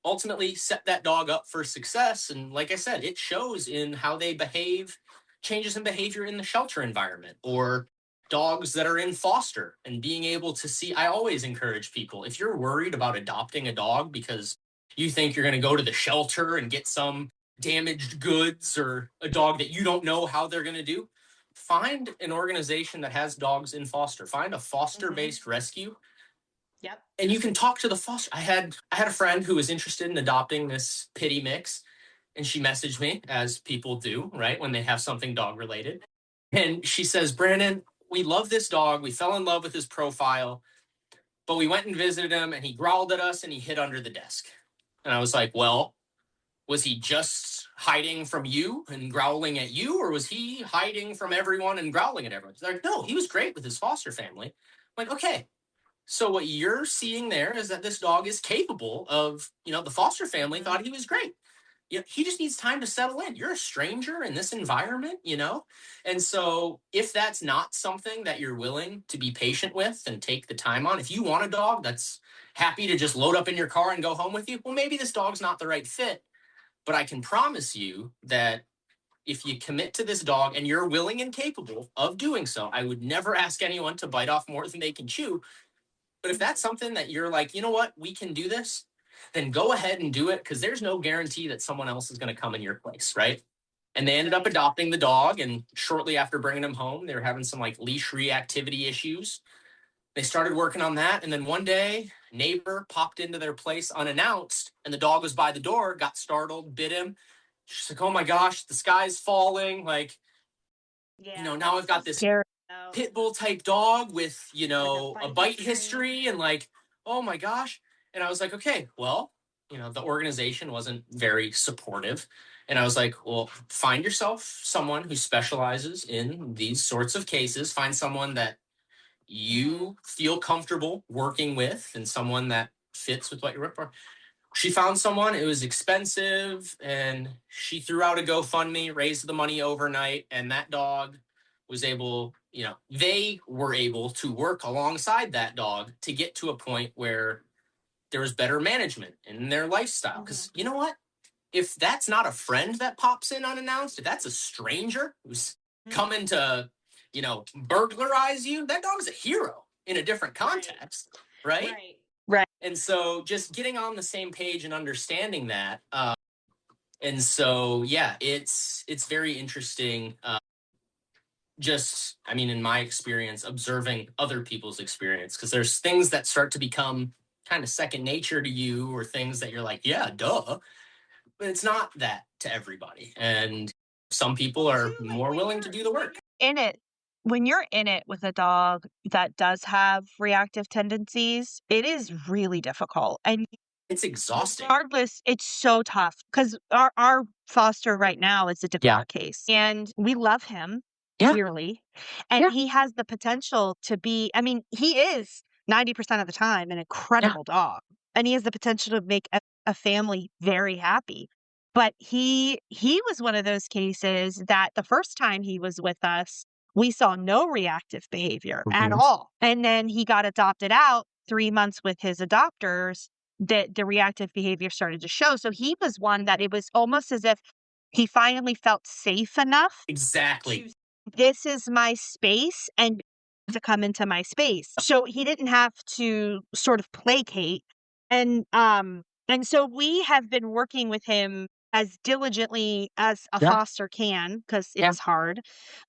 S2: ultimately set that dog up for success. And like I said, it shows in how they behave, changes in behavior in the shelter environment, or dogs that are in foster, and being able to see. I always encourage people, if you're worried about adopting a dog because you think you're going to go to the shelter and get some damaged goods or a dog that you don't know how they're going to do, find an organization that has dogs in foster. Find a foster-based rescue.
S1: Yep.
S2: And you can talk to the foster. I had a friend who was interested in adopting this pitty mix, and she messaged me, as people do, right, when they have something dog related. And she says, Brandon, we love this dog. We fell in love with his profile, but we went and visited him and he growled at us and he hid under the desk. And I was like, well, Was he just hiding from you and growling at you, or was he hiding from everyone and growling at everyone? They're like, no, he was great with his foster family. I'm like, okay, so what you're seeing there is that this dog is capable of, the foster family thought he was great. He just needs time to settle in. You're a stranger in this environment. And so if that's not something that you're willing to be patient with and take the time on, if you want a dog that's happy to just load up in your car and go home with you, well, maybe this dog's not the right fit. But I can promise you that if you commit to this dog and you're willing and capable of doing so, I would never ask anyone to bite off more than they can chew. But if that's something that you're like, you know what, we can do this, then go ahead and do it, because there's no guarantee that someone else is going to come in your place, right? And they ended up adopting the dog, and shortly after bringing him home, they were having some like leash reactivity issues. They started working on that, and then one day, neighbor popped into their place unannounced, and the dog was by the door, got startled, bit him. She's like, oh my gosh, the sky's falling. Like, now I've got this pit bull type dog with, a bite history, and like, oh my gosh. And I was like, okay, well, the organization wasn't very supportive. And I was like, well, find yourself someone who specializes in these sorts of cases. Find someone that you feel comfortable working with and someone that fits with what you're looking for. She found someone. It was expensive, and she threw out a GoFundMe, raised the money overnight, and that dog was able, they were able to work alongside that dog to get to a point where there was better management in their lifestyle. Because you know what? If that's not a friend that pops in unannounced, if that's a stranger who's coming to, burglarize you, that dog's a hero in a different context, right?
S1: Right.
S2: And so just getting on the same page and understanding that. And so, yeah, it's very interesting. In my experience, observing other people's experience, because there's things that start to become kind of second nature to you, or things that you're like, yeah, duh. But it's not that to everybody. And some people are more willing to do the work.
S1: When you're in it with a dog that does have reactive tendencies, it is really difficult. And
S2: it's exhausting.
S1: Regardless, it's so tough, because our foster right now is a difficult case, and we love him dearly, and he has the potential to be, he is 90% of the time an incredible dog, and he has the potential to make a family very happy. But he was one of those cases that the first time he was with us, we saw no reactive behavior at all. And then he got adopted out 3 months with his adopters, that the reactive behavior started to show. So he was one that it was almost as if he finally felt safe enough.
S2: Exactly.
S1: This is my space, and to come into my space. So he didn't have to sort of placate. And so we have been working with him as diligently as a foster can, because it's hard.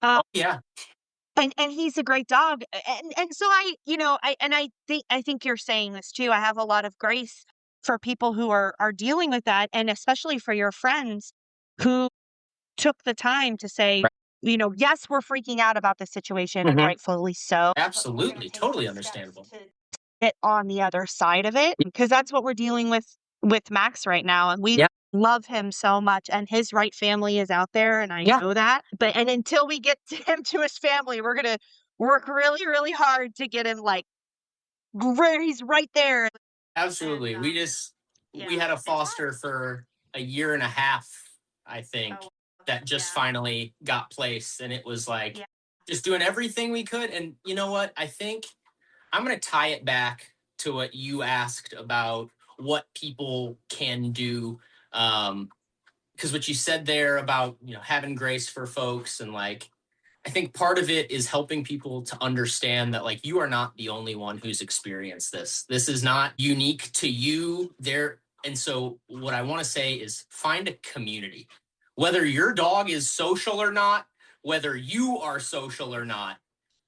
S1: And he's a great dog. And so I think you're saying this too. I have a lot of grace for people who are dealing with that, and especially for your friends who took the time to say, yes, we're freaking out about this situation, and rightfully so.
S2: Absolutely. Totally understandable.
S1: Get on the other side of it, because that's what we're dealing with Max right now. And we love him so much, and his right family is out there, and I know that. And until we get him to his family, we're going to work really, really hard to get him where he's right there.
S2: Absolutely. And, we had a foster for a year and a half, I think, that just finally got placed. And it was like just doing everything we could. And you know what? I think I'm going to tie it back to what you asked about what people can do. Because what you said there about, having grace for folks, and I think part of it is helping people to understand that you are not the only one who's experienced this. This is not unique to you there. And so what I want to say is find a community, whether your dog is social or not, whether you are social or not.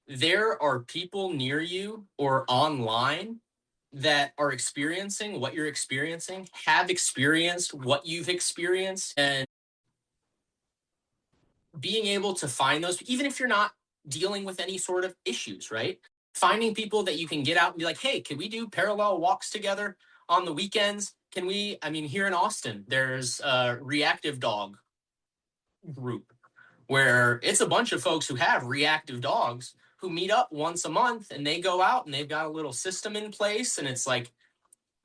S2: There are people near you or online that are experiencing what you're experiencing, have experienced what you've experienced, and being able to find those, even if you're not dealing with any sort of issues, right? Finding people that you can get out and be like, hey, can we do parallel walks together on the weekends? here in Austin, there's a reactive dog group where it's a bunch of folks who have reactive dogs who meet up once a month and they go out and they've got a little system in place, and it's like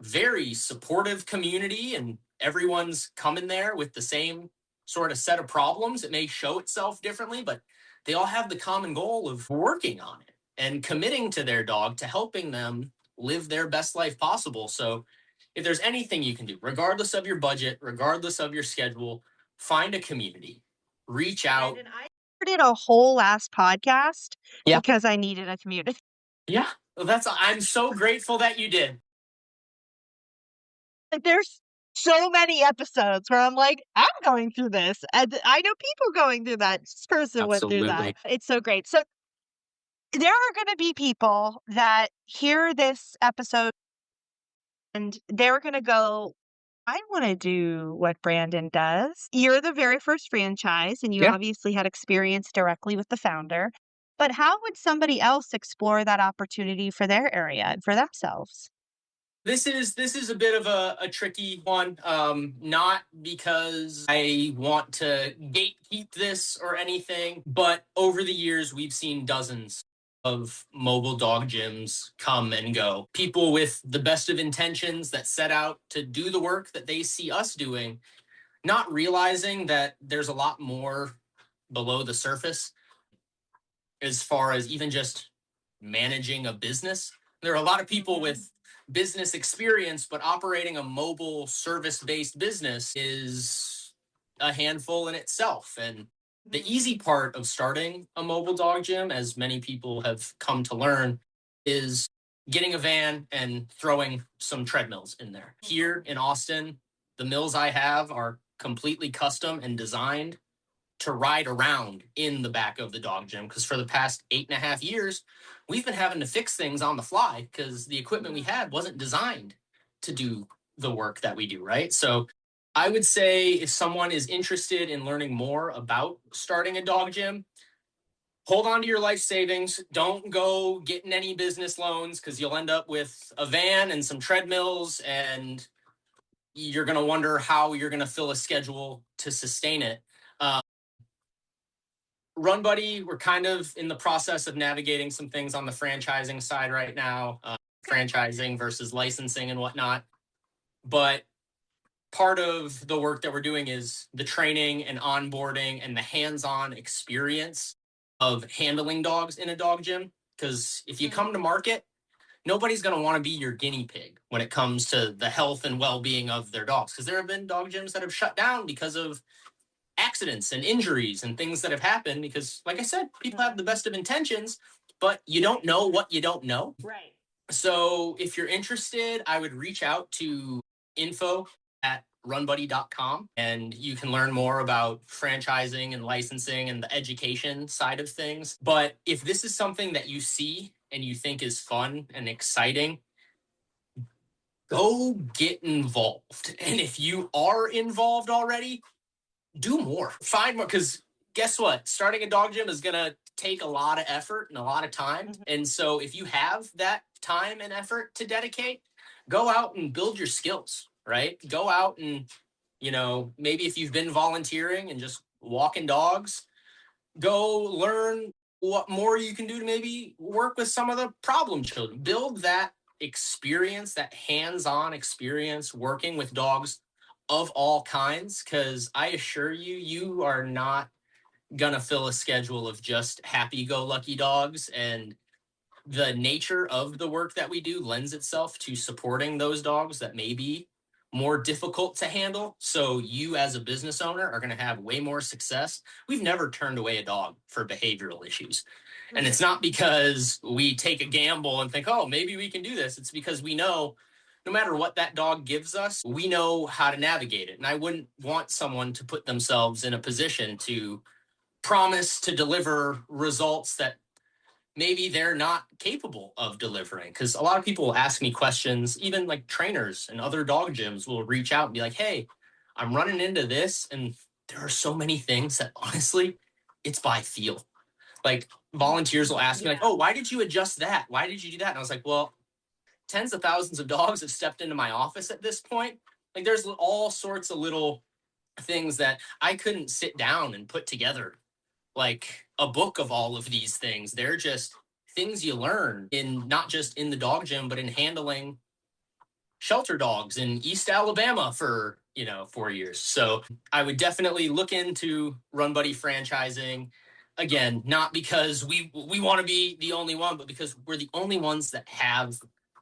S2: very supportive community, and everyone's coming there with the same sort of set of problems. It may show itself differently, but they all have the common goal of working on it and committing to their dog to helping them live their best life possible. So if there's anything you can do, regardless of your budget, regardless of your schedule, find a community, reach out.
S1: And I did a whole last podcast
S2: Yeah.
S1: because I needed a community.
S2: Yeah, I'm so grateful that you did.
S1: Like, there's so many episodes where I'm like, I'm going through this, and I know people going through that. This person went through that.
S2: Absolutely.
S1: It's so great. So there are going to be people that hear this episode and they're going to go, I want to do what Brandon does. You're the very first franchise, and you
S2: Yeah.
S1: obviously had experience directly with the founder. But how would somebody else explore that opportunity for their area and for themselves?
S2: This is a bit of a tricky one, not because I want to gatekeep this or anything, but over the years, we've seen dozens of mobile dog gyms come and go. People with the best of intentions that set out to do the work that they see us doing, not realizing that there's a lot more below the surface as far as even just managing a business. There are a lot of people with business experience, but operating a mobile service-based business is a handful in itself. And the easy part of starting a mobile dog gym, as many people have come to learn, is getting a van and throwing some treadmills in there. Here in Austin, the mills I have are completely custom and designed to ride around in the back of the dog gym, because for the past 8.5 years, we've been having to fix things on the fly because the equipment we had wasn't designed to do the work that we do, right? So I would say if someone is interested in learning more about starting a dog gym, hold on to your life savings. Don't go getting any business loans, because you'll end up with a van and some treadmills, and you're going to wonder how you're going to fill a schedule to sustain it. Run Buddy, we're kind of in the process of navigating some things on the franchising side right now, franchising versus licensing and whatnot. But part of the work that we're doing is the training and onboarding and the hands-on experience of handling dogs in a dog gym. Because if you come to market, nobody's going to want to be your guinea pig when it comes to the health and well-being of their dogs. Because there have been dog gyms that have shut down because of accidents and injuries and things that have happened, because like I said, people have the best of intentions, but you don't know what you don't know.
S1: Right.
S2: So if you're interested, I would reach out to info@runbuddy.com, and you can learn more about franchising and licensing and the education side of things. But if this is something that you see and you think is fun and exciting, go get involved. And if you are involved already, do more, find more, because guess what? Starting a dog gym is going to take a lot of effort and a lot of time. And so if you have that time and effort to dedicate, go out and build your skills, right? Go out and, maybe if you've been volunteering and just walking dogs, go learn what more you can do to maybe work with some of the problem children. Build that experience, that hands-on experience working with dogs of all kinds, because I assure you, you are not gonna fill a schedule of just happy-go-lucky dogs. And the nature of the work that we do lends itself to supporting those dogs that may be more difficult to handle. So you as a business owner are going to have way more success. We've never turned away a dog for behavioral issues. And it's not because we take a gamble and think, oh, maybe we can do this. It's because we know no matter what that dog gives us, we know how to navigate it. And I wouldn't want someone to put themselves in a position to promise to deliver results that maybe they're not capable of delivering. Because a lot of people will ask me questions, even like trainers and other dog gyms will reach out and be like, hey, I'm running into this. And there are so many things that honestly, it's by feel. Like volunteers will ask me like, oh, why did you adjust that? Why did you do that? And I was like, well, tens of thousands of dogs have stepped into my office at this point. Like there's all sorts of little things that I couldn't sit down and put together like a book of all of these things. They're just things you learn in not just in the dog gym, but in handling shelter dogs in East Alabama for, 4 years. So I would definitely look into Run Buddy franchising. Again, not because we want to be the only one, but because we're the only ones that have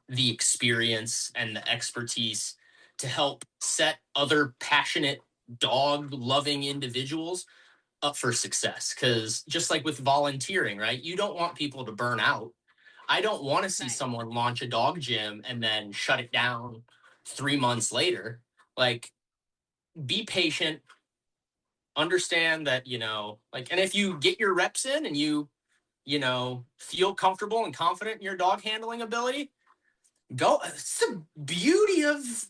S2: the experience and the expertise to help set other passionate dog loving individuals up for success. Because just like with volunteering, right? You don't want people to burn out. I don't want to see someone launch a dog gym and then shut it down 3 months later. Like, be patient, understand that, and if you get your reps in and you feel comfortable and confident in your dog handling ability, go. It's the beauty of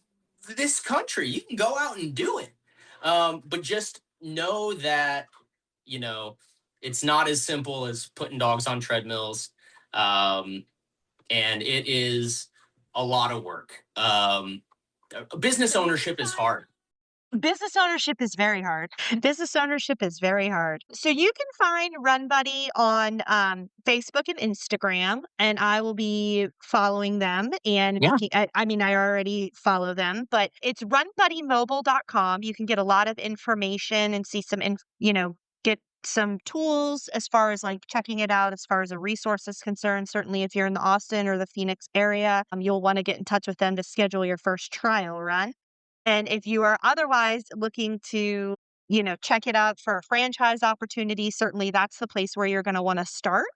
S2: this country. You can go out and do it. But just know that, it's not as simple as putting dogs on treadmills. And it is a lot of work. Business ownership is hard.
S1: Business ownership is very hard. Business ownership is very hard. So you can find Run Buddy on Facebook and Instagram, and I will be following them and
S2: Yeah.
S1: making. I mean, I already follow them, but it's runbuddymobile.com. You can get a lot of information and see get some tools as far as like checking it out as far as a resource is concerned. Certainly, if you're in the Austin or the Phoenix area, you'll want to get in touch with them to schedule your first trial run. And if you are otherwise looking to, check it out for a franchise opportunity, certainly that's the place where you're going to want to start.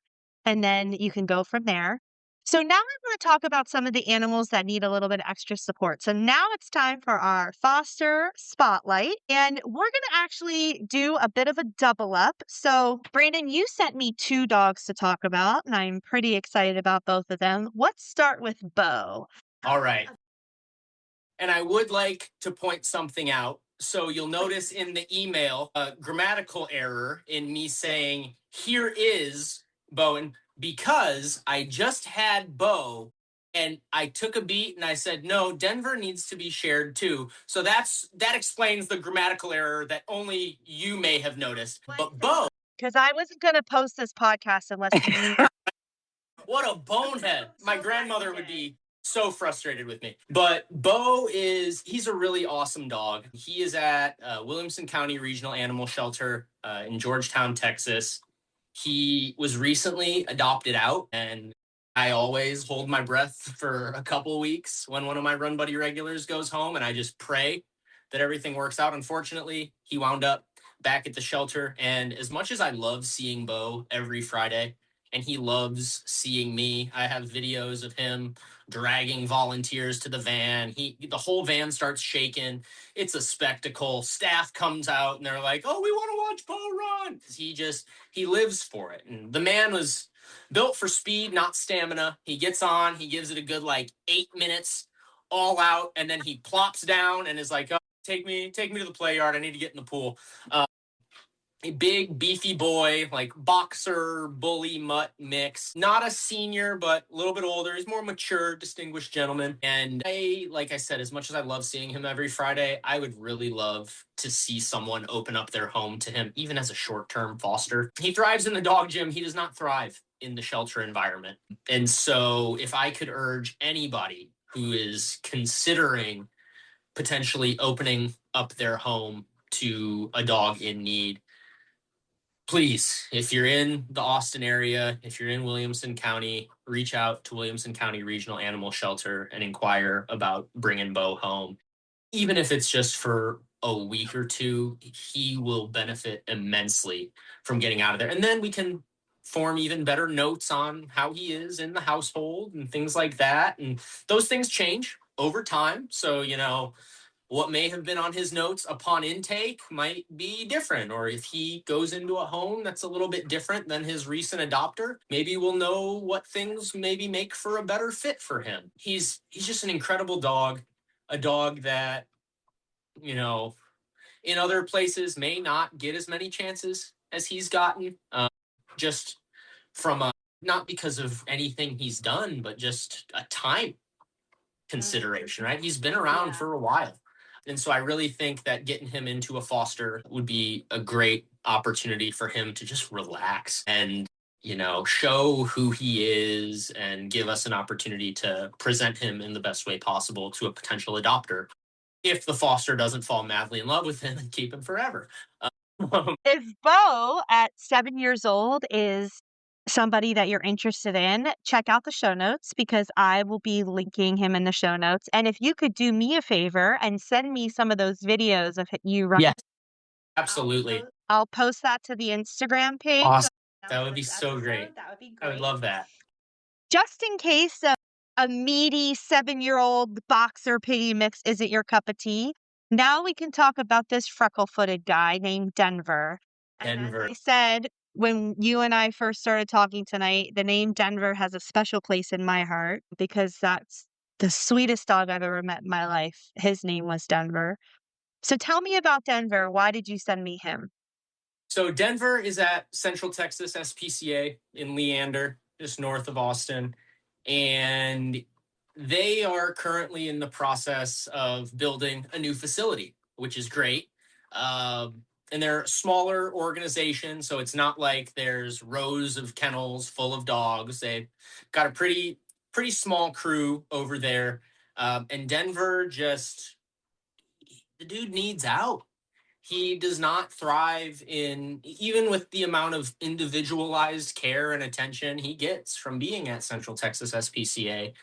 S1: And then you can go from there. So now I'm going to talk about some of the animals that need a little bit of extra support. So now it's time for our foster spotlight. And we're going to actually do a bit of a double up. So, Brandon, you sent me 2 dogs to talk about, and I'm pretty excited about both of them. Let's start with Bo.
S2: All right. And I would like to point something out. So you'll notice in the email a grammatical error in me saying, here is Bowen, because I just had Bo and I took a beat and I said, no, Denver needs to be shared too. So that explains the grammatical error that only you may have noticed. But Bo.
S1: Because I wasn't going to post this podcast unless you.
S2: What a bonehead. My grandmother would be so frustrated with me. But Bo he's a really awesome dog. He is at Williamson County Regional Animal Shelter in Georgetown, Texas. He was recently adopted out, and I always hold my breath for a couple of weeks when one of my Run Buddy regulars goes home, and I just pray that everything works out. Unfortunately, he wound up back at the shelter, and as much as I love seeing Bo every Friday, and he loves seeing me, I have videos of him dragging volunteers to the van. The whole van starts shaking. It's a spectacle. Staff comes out and they're like, "Oh, we want to watch Bo run." Because he lives for it. And the man was built for speed, not stamina. He gets on, he gives it a good 8 minutes all out, and then he plops down and is like, "Oh, take me to the play yard. I need to get in the pool." A big beefy boy, like boxer bully mutt mix. Not a senior, but a little bit older. He's more mature, distinguished gentleman. And like I said, as much as I love seeing him every Friday, I would really love to see someone open up their home to him, even as a short-term foster. He thrives in the dog gym. He does not thrive in the shelter environment. And so if I could urge anybody who is considering potentially opening up their home to a dog in need, please, if you're in the Austin area, if you're in Williamson County, reach out to Williamson County Regional Animal Shelter and inquire about bringing Bo home. Even if it's just for a week or two, he will benefit immensely from getting out of there. And then we can form even better notes on how he is in the household and things like that. And those things change over time. So, what may have been on his notes upon intake might be different. Or if he goes into a home that's a little bit different than his recent adopter, maybe we'll know what things maybe make for a better fit for him. He's just an incredible dog, a dog that, in other places may not get as many chances as he's gotten, just from not because of anything he's done, but just a time consideration, right? He's been around for a while. And so I really think that getting him into a foster would be a great opportunity for him to just relax and, show who he is and give us an opportunity to present him in the best way possible to a potential adopter if the foster doesn't fall madly in love with him and keep him forever.
S1: If Bo at 7 years old is somebody that you're interested in, check out the show notes because I will be linking him in the show notes. And if you could do me a favor and send me some of those videos of you running,
S2: Yes, absolutely.
S1: I'll post that to the Instagram page.
S2: Awesome. That would be so great.
S1: That would be
S2: I would love that.
S1: Just in case a meaty 7-year-old boxer pity mix isn't your cup of tea, now we can talk about this freckle-footed guy named Denver. And as I said, when you and I first started talking tonight, the name Denver has a special place in my heart because that's the sweetest dog I've ever met in my life. His name was Denver. So tell me about Denver. Why did you send me him?
S2: So Denver is at Central Texas SPCA in Leander, just north of Austin. And they are currently in the process of building a new facility, which is great. And they're a smaller organization, so it's not like there's rows of kennels full of dogs. They've got a pretty small crew over there. And Denver the dude needs out. He does not thrive even with the amount of individualized care and attention he gets from being at Central Texas SPCA.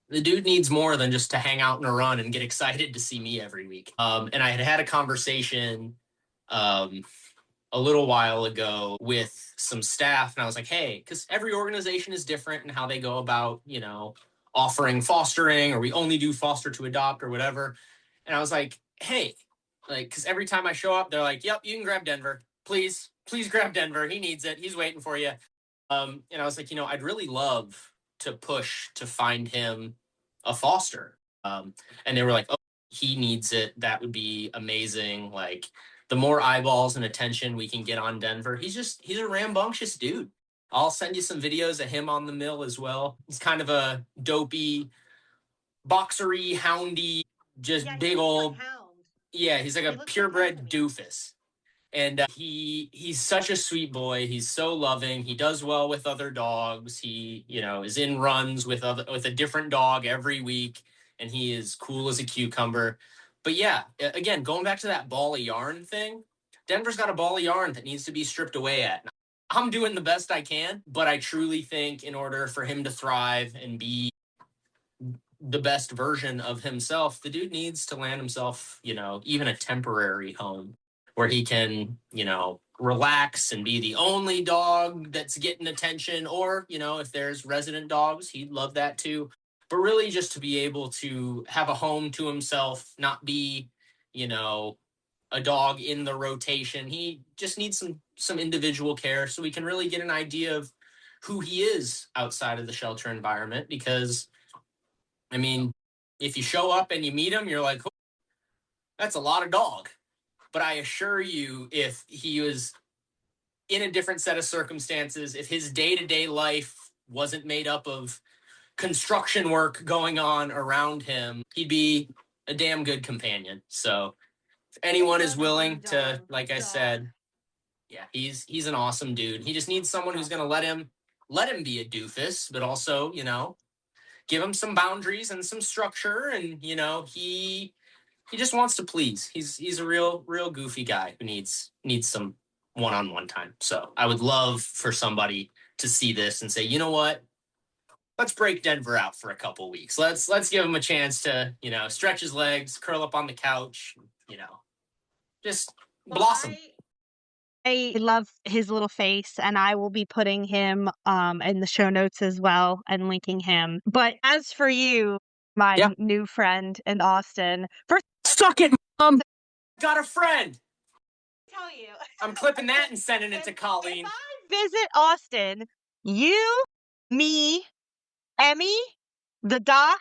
S2: The dude needs more than just to hang out and run and get excited to see me every week. And I had a conversation a little while ago with some staff, and I was like, hey, because every organization is different in how they go about, offering fostering, or we only do foster to adopt or whatever. And I was like, hey, because every time I show up, they're like, yep, you can grab Denver. Please grab Denver. He needs it. He's waiting for you. And I was like, I'd really love to push to find him a foster. And they were like, oh, he needs it. That would be amazing. Like, the more eyeballs and attention we can get on Denver, he's a rambunctious dude. I'll send you some videos of him on the mill as well. He's kind of a dopey, boxery, houndy, just big old hound. Yeah, he's like a purebred doofus. And he's such a sweet boy. He's so loving. He does well with other dogs. He, is in runs with a different dog every week, and he is cool as a cucumber. But yeah, again, going back to that ball of yarn thing, Denver's got a ball of yarn that needs to be stripped away at. I'm doing the best I can, but I truly think in order for him to thrive and be the best version of himself, the dude needs to land himself, even a temporary home where he can, relax and be the only dog that's getting attention. Or, if there's resident dogs, he'd love that too. But really just to be able to have a home to himself, not be, a dog in the rotation. He just needs some individual care so we can really get an idea of who he is outside of the shelter environment. Because, I mean, if you show up and you meet him, you're like, oh, that's a lot of dog. But I assure you, if he was in a different set of circumstances, if his day-to-day life wasn't made up of construction work going on around him, he'd be a damn good companion. So if anyone is willing to, like I said, yeah, he's an awesome dude. He just needs someone who's going to let him be a doofus, but also, give him some boundaries and some structure. And, he just wants to please. He's a real goofy guy who needs some one-on-one time. So I would love for somebody to see this and say, you know what? Let's break Denver out for a couple weeks. Let's give him a chance to, stretch his legs, curl up on the couch, just blossom.
S1: I love his little face, and I will be putting him in the show notes as well and linking him. But as for you, my new friend in Austin, first,
S2: suck it, Mom. Got a friend.
S1: Tell you,
S2: I'm clipping that and sending it to Colleen.
S1: If I visit Austin, you, me, Emmy, the doc,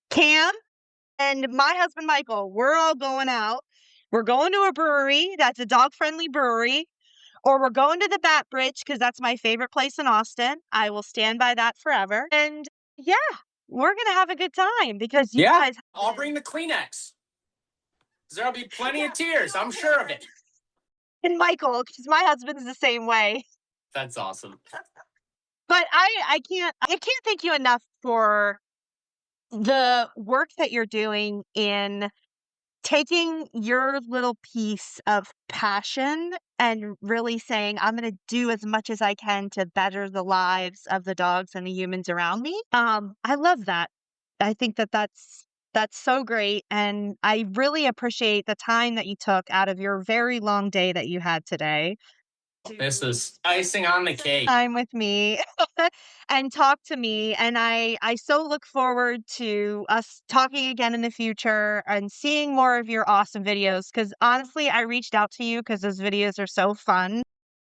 S1: Cam, and my husband Michael, we're all going out. We're going to a brewery that's a dog-friendly brewery. Or we're going to the Bat Bridge because that's my favorite place in Austin. I will stand by that forever. And yeah, we're going to have a good time because you guys.
S2: I'll bring the Kleenex. There'll be plenty of tears. I'm sure of it.
S1: And Michael, because my husband's the same way.
S2: That's awesome.
S1: But I can't thank you enough for the work that you're doing in taking your little piece of passion and really saying, I'm going to do as much as I can to better the lives of the dogs and the humans around me. I love that. I think that that's so great. And I really appreciate the time that you took out of your very long day that you had today
S2: This
S1: to
S2: is icing on the cake.
S1: time with me and talk to me. And I so look forward to us talking again in the future and seeing more of your awesome videos. Because honestly, I reached out to you because those videos are so fun.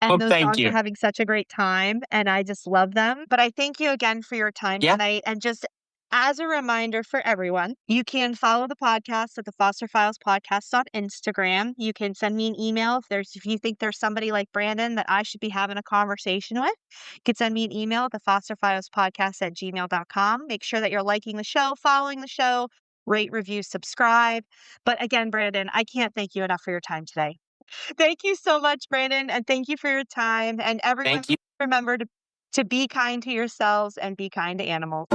S1: And
S2: Well,
S1: those
S2: thank
S1: dogs are
S2: you.
S1: having such a great time, and I just love them. But I thank you again for your time
S2: Yeah.
S1: tonight. And just as a reminder for everyone, you can follow the podcast at the Foster Files Podcast on Instagram. You can send me an email if you think there's somebody like Brandon that I should be having a conversation with. You can send me an email at the fosterfilespodcast@gmail.com. Make sure that you're liking the show, following the show, rate, review, subscribe. But again, Brandon, I can't thank you enough for your time today. Thank you so much, Brandon, and thank you for your time. And everyone,
S2: Thank you.
S1: remember to be kind to yourselves and be kind to animals.